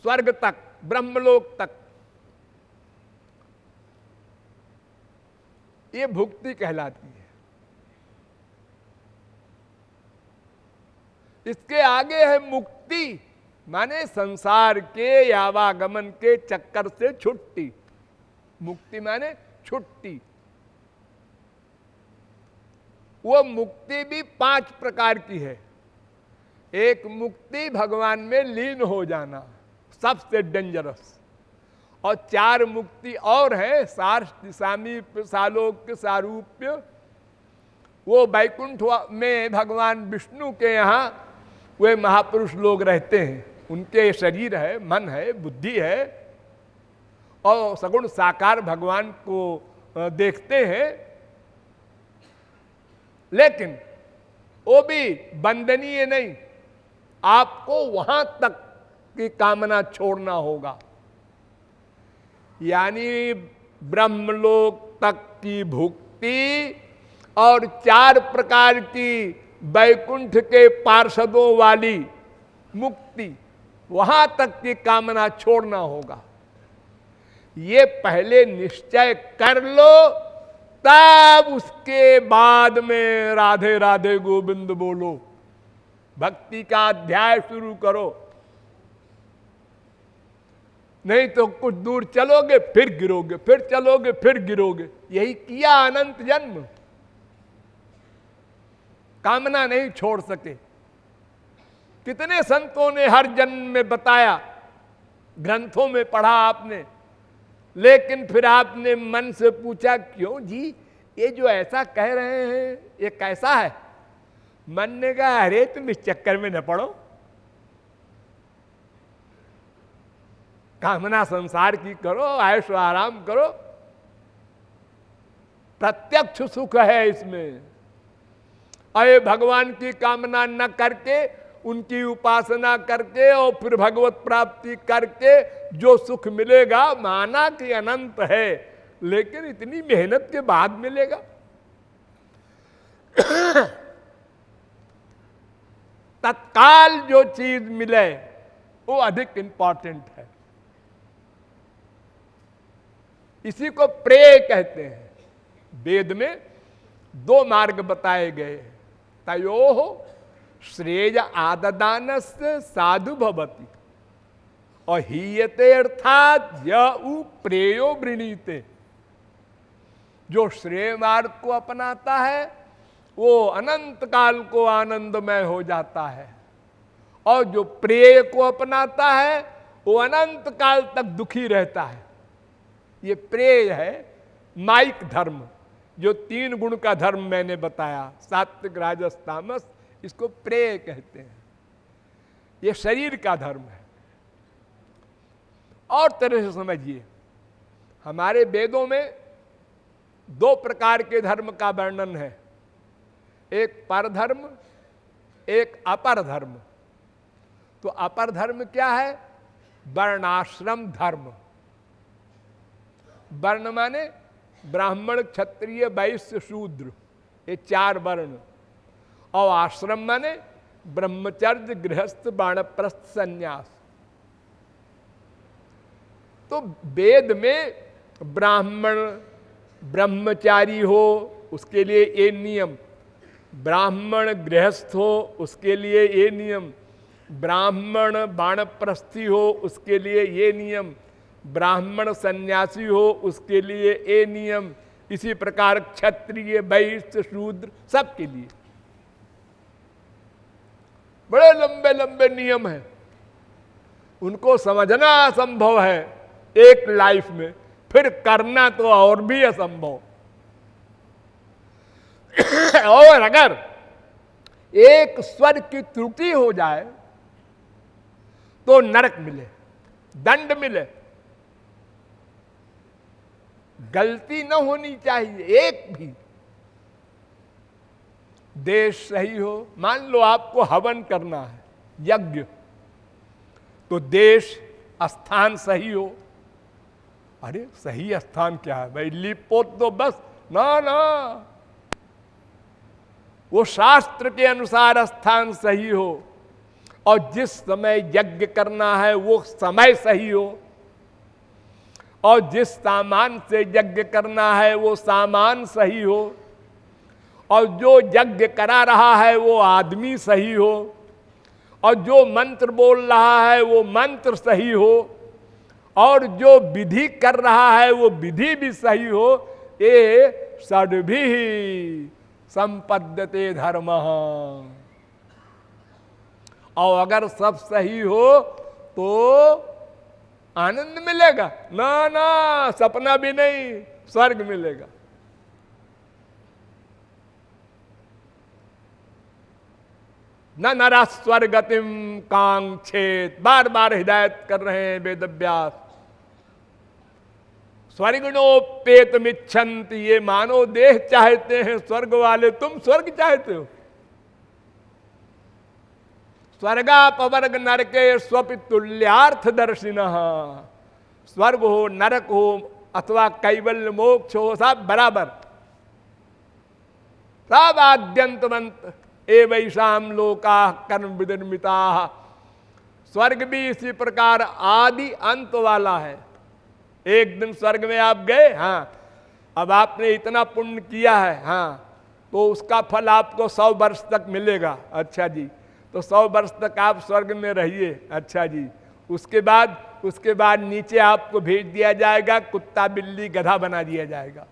Speaker 1: स्वर्ग तक, ब्रह्मलोक तक। ये भुक्ति कहलाती है। इसके आगे है मुक्ति, माने संसार के आवागमन के चक्कर से छुट्टी। मुक्ति माने छुट्टी। वो मुक्ति भी 5 प्रकार की है। एक मुक्ति भगवान में लीन हो जाना, सबसे डेंजरस। और 4 मुक्ति और है, सार्थ, सामीप्य, सालोक्य, सारूप्य। वो वैकुंठ में भगवान विष्णु के यहाँ वे महापुरुष लोग रहते हैं, उनके शरीर है, मन है, बुद्धि है, और सगुण साकार भगवान को देखते हैं। लेकिन वो भी बंदनीय नहीं, आपको वहां तक की कामना छोड़ना होगा। यानी ब्रह्मलोक तक की भुक्ति और 4 प्रकार की वैकुंठ के पार्षदों वाली मुक्ति, वहां तक की कामना छोड़ना होगा। ये पहले निश्चय कर लो, तब उसके बाद में राधे राधे गोविंद बोलो, भक्ति का अध्याय शुरू करो। नहीं तो कुछ दूर चलोगे फिर गिरोगे, फिर चलोगे फिर गिरोगे। यही किया अनंत जन्म, कामना नहीं छोड़ सके। कितने संतों ने हर जन्म में बताया, ग्रंथों में पढ़ा आपने, लेकिन फिर आपने मन से पूछा, क्यों जी ये जो ऐसा कह रहे हैं ये कैसा है? मन ने कहा, अरे तुम इस चक्कर में न पड़ो, कामना संसार की करो, ऐशो आराम करो, प्रत्यक्ष सुख है इसमें। अरे भगवान की कामना न करके, उनकी उपासना करके और फिर भगवत प्राप्ति करके जो सुख मिलेगा, माना कि अनंत है, लेकिन इतनी मेहनत के बाद मिलेगा। तत्काल जो चीज मिले वो अधिक इंपॉर्टेंट है। इसी को प्रेय कहते हैं। वेद में 2 मार्ग बताए गए, तयोः श्रेय आददानस्य साधु भवति और हीयते अर्थात यऊ प्रेयो वृणीते। जो श्रेय मार्ग को अपनाता है वो अनंत काल को आनंदमय हो जाता है, और जो प्रेय को अपनाता है वो अनंत काल तक दुखी रहता है। ये प्रेय है माइक धर्म, जो 3 गुण का धर्म मैंने बताया, सात्विक, राजस, तामस, इसको प्रेय कहते हैं। ये शरीर का धर्म है। और तरह से समझिए, हमारे वेदों में 2 प्रकार के धर्म का वर्णन है, एक परधर्म, एक अपर धर्म। तो अपर धर्म क्या है? वर्णाश्रम धर्म। वर्ण माने ब्राह्मण, क्षत्रिय, वैश्य, शूद्र, ये 4 वर्ण। और आश्रम माने ब्रह्मचर्य, गृहस्थ, वानप्रस्थ, संन्यास। तो वेद में ब्राह्मण ब्रह्मचारी हो उसके लिए ये नियम, ब्राह्मण गृहस्थ हो उसके लिए ये नियम, ब्राह्मण वानप्रस्थी हो उसके लिए ये नियम, ब्राह्मण सन्यासी हो उसके लिए ये नियम, इसी प्रकार क्षत्रिय, वैश्य, शूद्र सबके लिए बड़े लंबे लंबे नियम हैं। उनको समझना असंभव है एक लाइफ में, फिर करना तो और भी असंभव। और अगर एक स्वर की त्रुटि हो जाए तो नरक मिले, दंड मिले। गलती न होनी चाहिए एक भी। देश सही हो, मान लो आपको हवन करना है, यज्ञ, तो देश स्थान सही हो। अरे सही स्थान क्या है भाई, लिपोत तो बस, ना ना, वो शास्त्र के अनुसार स्थान सही हो, और जिस समय यज्ञ करना है वो समय सही हो, और जिस सामान से यज्ञ करना है वो सामान सही हो, और जो यज्ञ करा रहा है वो आदमी सही हो, और जो मंत्र बोल रहा है वो मंत्र सही हो, और जो विधि कर रहा है वो विधि भी सही हो। ये षड्भी संपद्यते धर्मः। और अगर सब सही हो तो आनंद मिलेगा, ना ना सपना भी नहीं, स्वर्ग मिलेगा। न नरा स्वर्गतिम कांक्षेत, बार बार हिदायत कर रहे हैं वेदव्यास। स्वर्गणोपेतमिच्छन्ति, ये मानव देह चाहते हैं स्वर्ग वाले, तुम स्वर्ग चाहते हो। स्वर्गापवर्ग नरके स्वपितुल्यार्थ दर्शिनः, स्वर्ग हो नरक हो अथवा कैवल्य मोक्ष हो, सब बराबर, सब आद्यंतवंत एवैषाम लोका कर्म विनिर्मिता। स्वर्ग भी इसी प्रकार आदि अंत वाला है। एक दिन स्वर्ग में आप गए, हाँ, अब आपने इतना पुण्य किया है, हाँ, तो उसका फल आपको 100 वर्ष तक मिलेगा। अच्छा जी, तो 100 वर्ष तक आप स्वर्ग में रहिए। अच्छा जी, उसके बाद नीचे आपको भेज दिया जाएगा, कुत्ता बिल्ली गधा बना दिया जाएगा।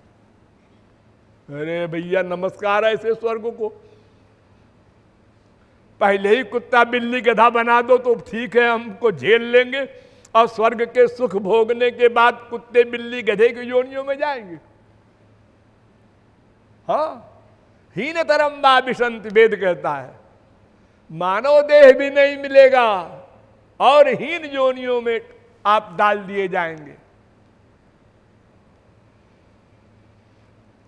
Speaker 1: अरे भैया नमस्कार, ऐसे स्वर्ग को पहले ही कुत्ता बिल्ली गधा बना दो तो ठीक है, हमको झेल लेंगे, और स्वर्ग के सुख भोगने के बाद कुत्ते बिल्ली गधे की योनियों में जाएंगे। हाँ, हीन तरम वाभिशंत, वेद कहता है, मानव देह भी नहीं मिलेगा और हीन योनियों में आप डाल दिए जाएंगे।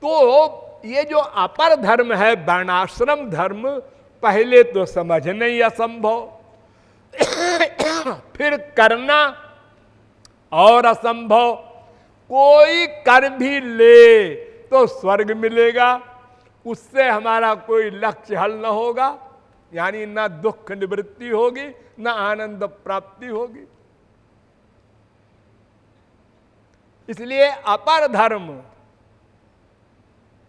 Speaker 1: तो ये जो अपर धर्म है, वर्णाश्रम धर्म, पहले तो समझना ही असंभव, फिर करना और असंभव। कोई कर भी ले तो स्वर्ग मिलेगा, उससे हमारा कोई लक्ष्य हल न होगा, यानी ना दुख निवृत्ति होगी ना आनंद प्राप्ति होगी। इसलिए अपर धर्म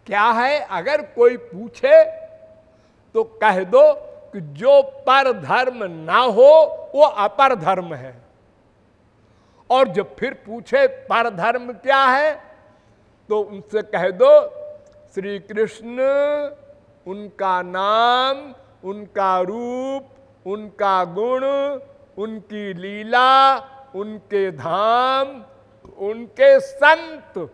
Speaker 1: क्या है, अगर कोई पूछे तो कह दो कि जो पर धर्म ना हो वो अपर धर्म है। और जब फिर पूछे पर धर्म क्या है, तो उनसे कह दो श्री कृष्ण, उनका नाम, उनका रूप, उनका गुण, उनकी लीला, उनके धाम, उनके संत,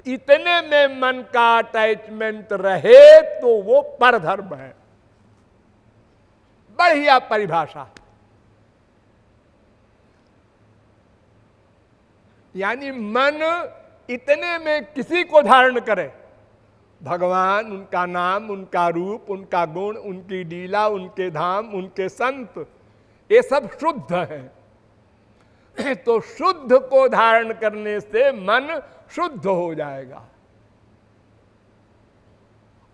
Speaker 1: इतने में मन का अटैचमेंट रहे तो वो पर धर्म है। बढ़िया परिभाषा। यानी मन इतने में किसी को धारण करे, भगवान, उनका नाम, उनका रूप, उनका गुण, उनकी लीला, उनके धाम, उनके संत, ये सब शुद्ध है। तो शुद्ध को धारण करने से मन शुद्ध हो जाएगा,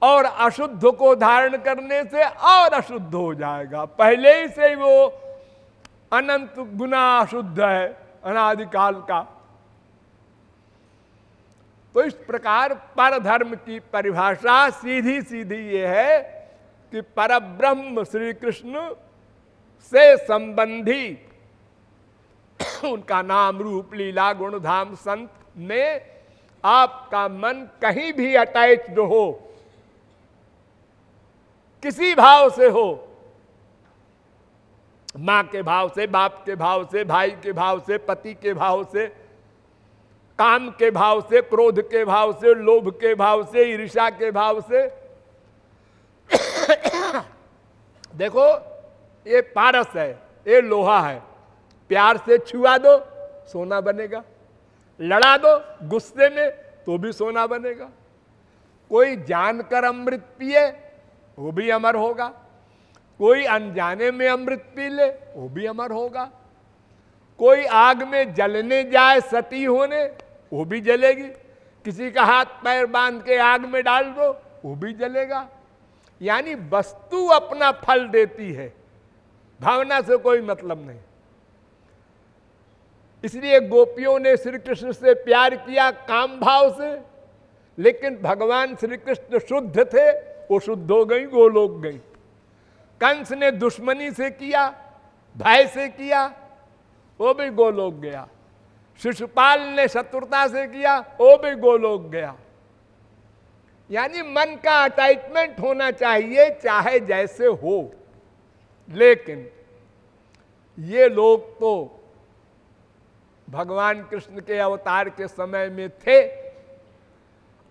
Speaker 1: और अशुद्ध को धारण करने से और अशुद्ध हो जाएगा। पहले ही से वो अनंत गुना अशुद्ध है, अनादिकाल का। तो इस प्रकार पर धर्म की परिभाषा सीधी सीधी ये है कि परब्रह्म श्री कृष्ण से संबंधी उनका नाम, रूप, लीला, गुण, धाम, संत में आपका मन कहीं भी अटैच्ड हो, किसी भाव से हो, मां के भाव से, बाप के भाव से, भाई के भाव से, पति के भाव से, काम के भाव से, क्रोध के भाव से, लोभ के भाव से, ईर्ष्या के भाव से। देखो ये पारस है, ये लोहा है, प्यार से छुआ दो सोना बनेगा, लड़ा दो गुस्से में तो भी सोना बनेगा। कोई जानकर अमृत पिए वो भी अमर होगा, कोई अनजाने में अमृत पी ले वो भी अमर होगा, कोई आग में जलने जाए सती होने वो भी जलेगी, किसी का हाथ पैर बांध के आग में डाल दो वो भी जलेगा। यानी वस्तु अपना फल देती है, भावना से कोई मतलब नहीं। इसलिए गोपियों ने श्री कृष्ण से प्यार किया काम भाव से, लेकिन भगवान श्री कृष्ण शुद्ध थे, वो शुद्ध हो गई, गोलोक गई। कंस ने दुश्मनी से किया, भय से किया, वो भी गोलोक गया। शिशुपाल ने शत्रुता से किया, वो भी गोलोक गया। यानी मन का अटैचमेंट होना चाहिए, चाहे जैसे हो। लेकिन ये लोग तो भगवान कृष्ण के अवतार के समय में थे,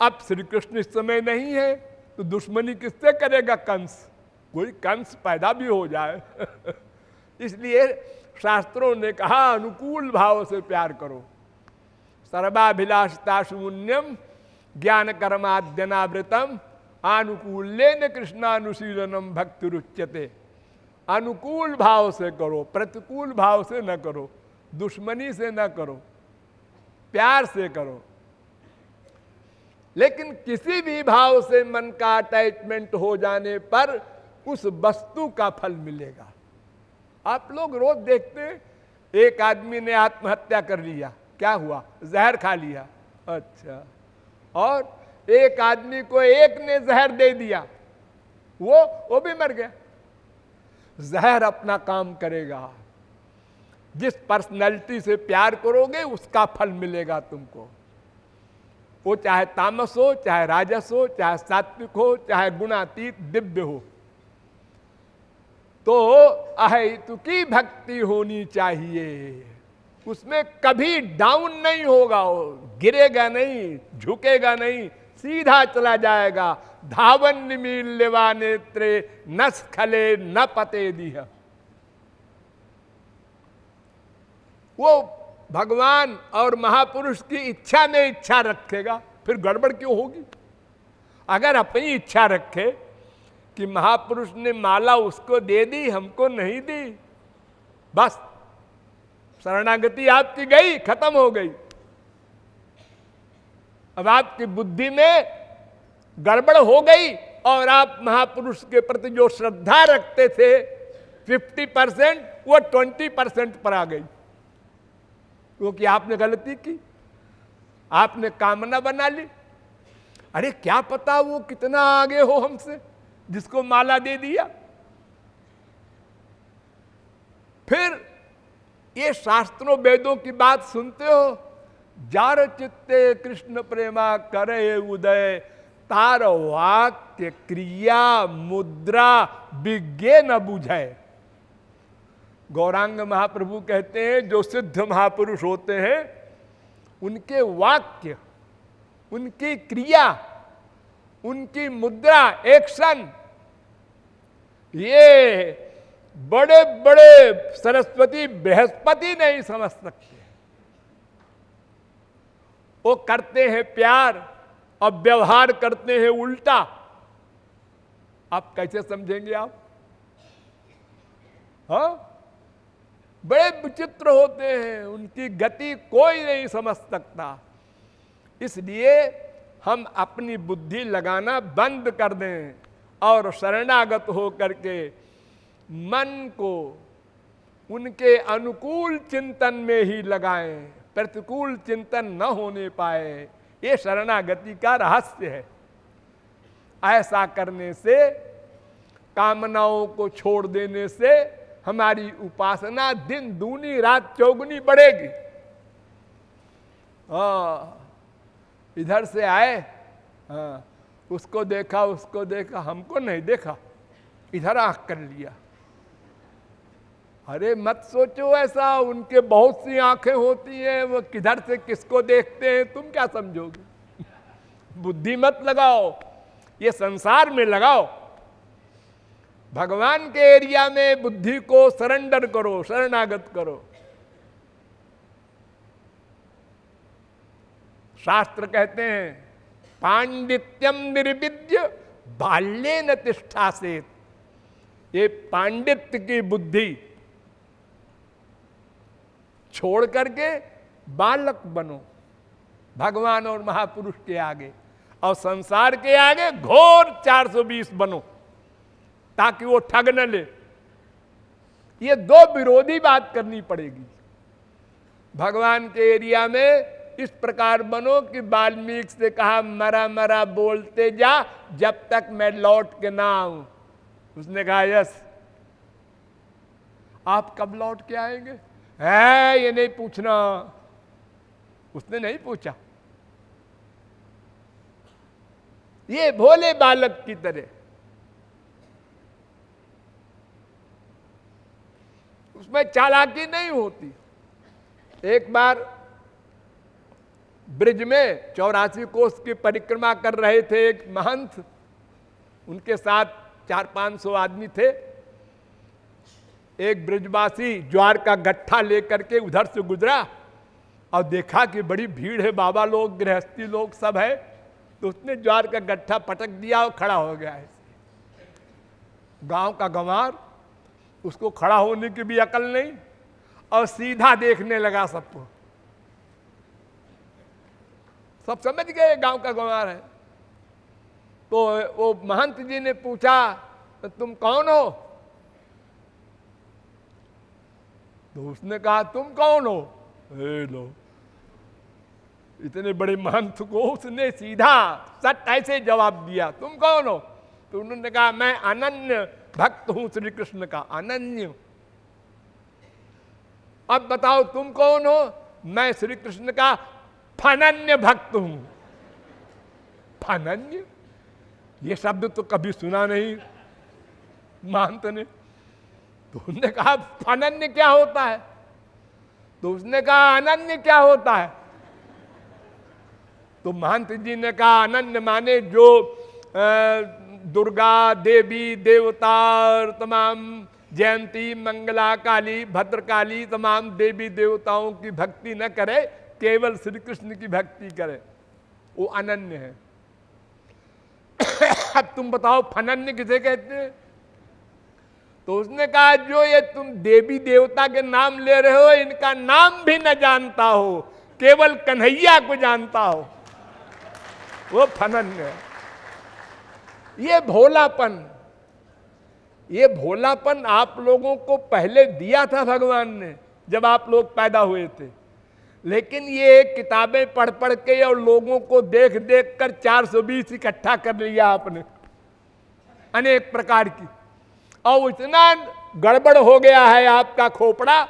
Speaker 1: अब श्री कृष्ण इस समय नहीं है, तो दुश्मनी किससे करेगा कंस? कोई कंस पैदा भी हो जाए इसलिए शास्त्रों ने कहा अनुकूल भाव से प्यार करो। सर्वाभिलाषिता शून्यम ज्ञान कर्माद्यनावृतम आनुकूल्येन कृष्णानुशीलनम भक्ति रुच्यते। अनुकूल भाव से करो, प्रतिकूल भाव से न करो, दुश्मनी से न करो, प्यार से करो। लेकिन किसी भी भाव से मन का अटैचमेंट हो जाने पर उस वस्तु का फल मिलेगा। आप लोग रोज देखते हैं, एक आदमी ने आत्महत्या कर लिया, क्या हुआ? जहर खा लिया। अच्छा, और एक आदमी को एक ने जहर दे दिया, वो भी मर गया। जहर अपना काम करेगा। जिस पर्सनैलिटी से प्यार करोगे उसका फल मिलेगा तुमको। वो चाहे तामस हो, चाहे राजस हो, चाहे सात्विक हो, चाहे गुणातीत दिव्य हो। तो अहेतु की भक्ति होनी चाहिए, उसमें कभी डाउन नहीं होगा, वो गिरेगा नहीं, झुकेगा नहीं, सीधा चला जाएगा। धावन निमील्यवा नेत्रे न स्खले न पते दीह। वो भगवान और महापुरुष की इच्छा में इच्छा रखेगा, फिर गड़बड़ क्यों होगी? अगर अपनी इच्छा रखे कि महापुरुष ने माला उसको दे दी, हमको नहीं दी, बस शरणागति आपकी गई, खत्म हो गई। अब आपकी बुद्धि में गड़बड़ हो गई और आप महापुरुष के प्रति जो श्रद्धा रखते थे 50%, वो 20% पर आ गई, क्योंकि आपने गलती की, आपने कामना बना ली। अरे क्या पता वो कितना आगे हो हमसे, जिसको माला दे दिया। फिर ये शास्त्रों वेदों की बात सुनते हो, जार चित्ते कृष्ण प्रेमा करे उदय, तार वाक्य क्रिया मुद्रा विज्ञे न बुझे। गौरांग महाप्रभु कहते हैं जो सिद्ध महापुरुष होते हैं उनके वाक्य, उनकी क्रिया, उनकी मुद्रा, एक्शन, ये बड़े बड़े सरस्वती बृहस्पति नहीं समझ सकते। वो करते हैं प्यार और व्यवहार करते हैं उल्टा। आप कैसे समझेंगे आप? हाँ, बड़े विचित्र होते हैं, उनकी गति कोई नहीं समझ सकता। इसलिए हम अपनी बुद्धि लगाना बंद कर दें और शरणागत हो करके मन को उनके अनुकूल चिंतन में ही लगाएं, प्रतिकूल चिंतन न होने पाए। ये शरणागति का रहस्य है। ऐसा करने से, कामनाओं को छोड़ देने से हमारी उपासना दिन दूनी रात चौगुनी बढ़ेगी। इधर से आए, उसको देखा, उसको देखा, हमको नहीं देखा, इधर आंख कर लिया। अरे मत सोचो ऐसा, उनके बहुत सी आंखें होती हैं, वो किधर से किसको देखते हैं, तुम क्या समझोगे? बुद्धि मत लगाओ, ये संसार में लगाओ। भगवान के एरिया में बुद्धि को सरेंडर करो, शरणागत करो। शास्त्र कहते हैं पांडित्यम निर्विद्य बाल्ये न तिष्ठा से। ये पांडित्य की बुद्धि छोड़ करके बालक बनो भगवान और महापुरुष के आगे, और संसार के आगे घोर 420 बनो, ताकि वो ठग न ले। ये दो विरोधी बात करनी पड़ेगी। भगवान के एरिया में इस प्रकार बनो कि वाल्मीकि से कहा मरा मरा बोलते जा जब तक मैं लौट के ना आऊं। उसने कहा यस। आप कब लौट के आएंगे? है ये नहीं पूछना। उसने नहीं पूछा। ये भोले बालक की तरह, उसमें चालाकी नहीं होती। एक बार ब्रिज में 84 कोस की परिक्रमा कर रहे थे एक महंत, उनके साथ 400-500 आदमी थे। एक ब्रिजवासी ज्वार का गट्ठा लेकर के उधर से गुजरा और देखा कि बड़ी भीड़ है, बाबा लोग, गृहस्थी लोग सब है, तो उसने ज्वार का गट्ठा पटक दिया और खड़ा हो गया है। गांव का गंवार, उसको खड़ा होने की भी अकल नहीं, और सीधा देखने लगा सबको। सब समझ गए गांव का गंवार है। तो वो महंत जी ने पूछा तो तुम कौन हो? तो उसने कहा तुम कौन हो? लो, इतने बड़े महंत को उसने सीधा सट ऐसे जवाब दिया, तुम कौन हो? तो उन्होंने कहा मैं अनन्य भक्त हूं श्री कृष्ण का, अनन्य। अब बताओ तुम कौन हो? मैं श्री कृष्ण का फनन्य भक्त हूं। फनन्य, ये शब्द तो कभी सुना नहीं महंत ने। तो उसने कहा फनन्य क्या होता है? तो उसने कहा अनन्य क्या होता है? तो महंत जी ने कहा अनन्य माने जो दुर्गा देवी देवता और तमाम जयंती मंगला काली भद्रकाली तमाम देवी देवताओं की भक्ति न करे, केवल श्री कृष्ण की भक्ति करे, वो अनन्य है। अब तुम बताओ फनन्य किसे कहते हैं? तो उसने कहा जो ये तुम देवी देवता के नाम ले रहे हो इनका नाम भी न जानता हो, केवल कन्हैया को जानता हो, वो फनन्य है। ये भोलापन, ये भोलापन आप लोगों को पहले दिया था भगवान ने जब आप लोग पैदा हुए थे, लेकिन ये किताबें पढ़ पढ़ के और लोगों को देख देख कर 420 इकट्ठा कर लिया आपने अनेक प्रकार की, और इतना गड़बड़ हो गया है आपका खोपड़ा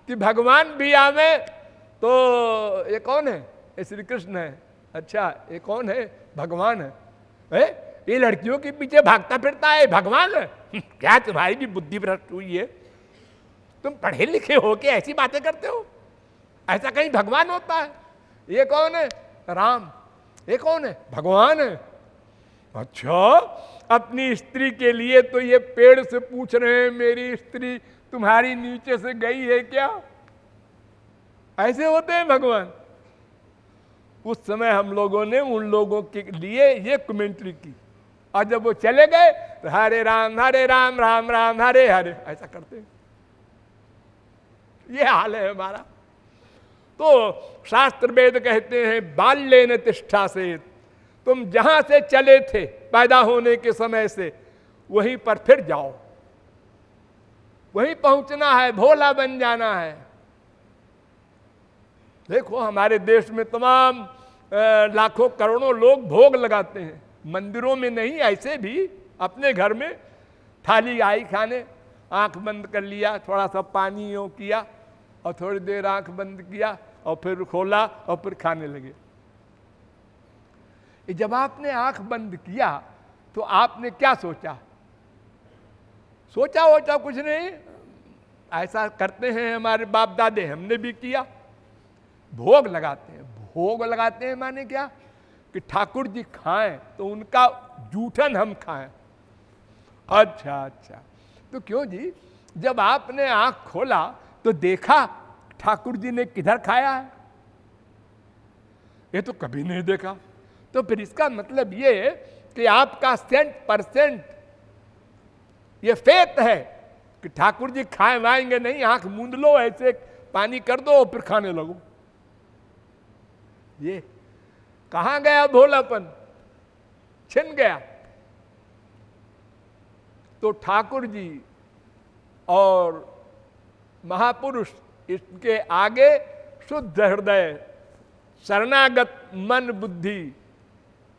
Speaker 1: कि भगवान भी आवे तो ये कौन है? ये श्री कृष्ण है। अच्छा ये कौन है? भगवान है। ये लड़कियों के पीछे भागता फिरता है, भगवान है। क्या तुम्हारी भी बुद्धि भ्रष्ट हुई है? तुम पढ़े लिखे हो के ऐसी बातें करते हो? ऐसा कहीं भगवान होता है? ये कौन है? राम। ये कौन है? भगवान है। अच्छा, अपनी स्त्री के लिए तो ये पेड़ से पूछ रहे हैं मेरी स्त्री तुम्हारी नीचे से गई है क्या? ऐसे होते हैं भगवान। उस समय हम लोगों ने उन लोगों के लिए ये कमेंट्री की, और जब वो चले गए तो हरे राम राम राम हरे हरे ऐसा करते हैं। ये हाल है हमारा। तो शास्त्र वेद कहते हैं बाल्ये न तिष्ठा से, तुम जहां से चले थे पैदा होने के समय से वहीं पर फिर जाओ, वहीं पहुंचना है, भोला बन जाना है। देखो हमारे देश में तमाम लाखों करोड़ों लोग भोग लगाते हैं, मंदिरों में नहीं, ऐसे भी अपने घर में थाली आई खाने, आंख बंद कर लिया, थोड़ा सा पानी यूं किया और थोड़ी देर आंख बंद किया और फिर खोला और फिर खाने लगे। जब आपने आंख बंद किया तो आपने क्या सोचा? सोचा वोचा कुछ नहीं, ऐसा करते हैं हमारे बाप दादे, हमने भी किया। भोग लगाते हैं। भोग लगाते हैं माने क्या? कि ठाकुर जी खाएं तो उनका जूठन हम खाएं। अच्छा अच्छा, तो क्यों जी? जब आपने आंख खोला तो देखा ठाकुर जी ने किधर खाया है? ये तो कभी नहीं देखा। तो फिर इसका मतलब ये है कि आपका 100% ये फेत है कि ठाकुर जी खाए वाएंगे नहीं, आंख मूंद लो, ऐसे पानी कर दो फिर खाने लगो। ये कहां गया भोलापन, छिन गया। तो ठाकुर जी और महापुरुष इसके आगे शुद्ध हृदय शरणागत मन बुद्धि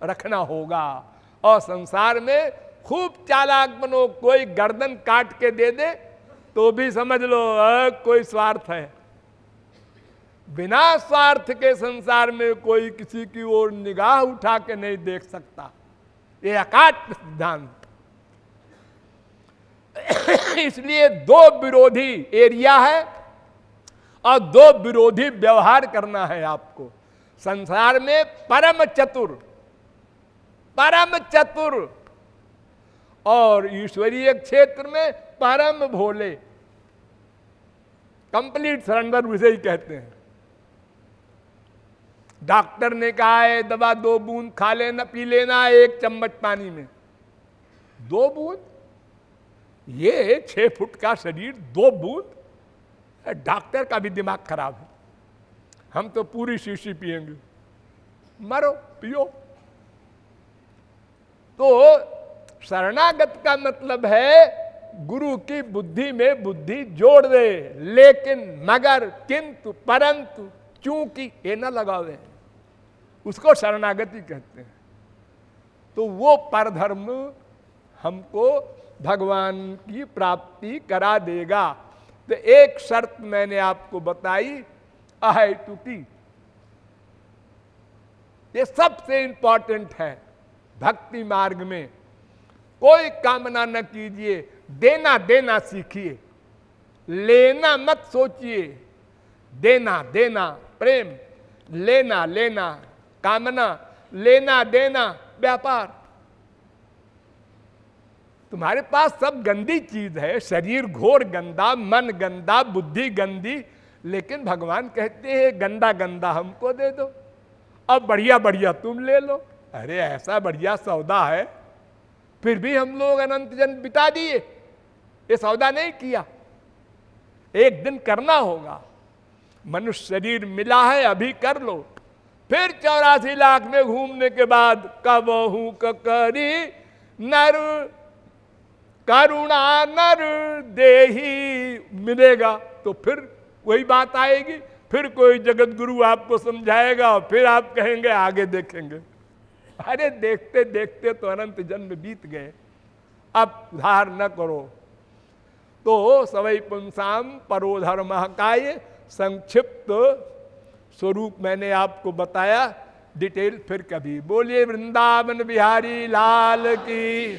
Speaker 1: रखना होगा। और संसार में खूब चालाक बनो, कोई गर्दन काट के दे दे तो भी समझ लो कोई स्वार्थ है। बिना स्वार्थ के संसार में कोई किसी की ओर निगाह उठा के नहीं देख सकता, ये अकाट्य सिद्धांत। इसलिए दो विरोधी एरिया है और दो विरोधी व्यवहार करना है आपको संसार में। परम चतुर और ईश्वरीय क्षेत्र में परम भोले, कंप्लीट सरेंडर उसे ही कहते हैं। डॉक्टर ने कहा है दवा 2 बूंद खा लेना, पी लेना 1 चम्मच पानी में। 2 बूंद, ये 6 फुट का शरीर 2 बूंद, डॉक्टर का भी दिमाग खराब है। हम तो पूरी शीशी पिएंगे, मरो पियो। तो शरणागत का मतलब है गुरु की बुद्धि में बुद्धि जोड़ दे, लेकिन मगर किंतु परंतु चूंकि ये न लगावे, उसको शरणागति कहते हैं। तो वो परधर्म हमको भगवान की प्राप्ति करा देगा। तो एक शर्त मैंने आपको बताई अहेतुकी, ये सबसे इंपॉर्टेंट है भक्ति मार्ग में। कोई कामना न कीजिए, देना देना सीखिए, लेना मत सोचिए। देना देना प्रेम, लेना लेना कामना, लेना देना व्यापार। तुम्हारे पास सब गंदी चीज है, शरीर घोर गंदा, मन गंदा, बुद्धि गंदी, लेकिन भगवान कहते हैं गंदा गंदा हमको दे दो, अब बढ़िया बढ़िया तुम ले लो। अरे ऐसा बढ़िया सौदा है, फिर भी हम लोग अनंत जन्म बिता दिए, ये सौदा नहीं किया। एक दिन करना होगा। मनुष्य शरीर मिला है, अभी कर लो, फिर 84 लाख में घूमने के बाद कबहू करी नर करुणा नर देही मिलेगा, तो फिर वही बात आएगी। फिर कोई जगत गुरु आपको समझाएगा, फिर आप कहेंगे आगे देखेंगे। अरे देखते देखते तो अनंत जन्म बीत गए, अब सुधार न करो। तो सवै पुंसाम परोधर्मः का ये संक्षिप्त स्वरूप मैंने आपको बताया। डिटेल फिर कभी। बोलिए वृंदावन बिहारी लाल की।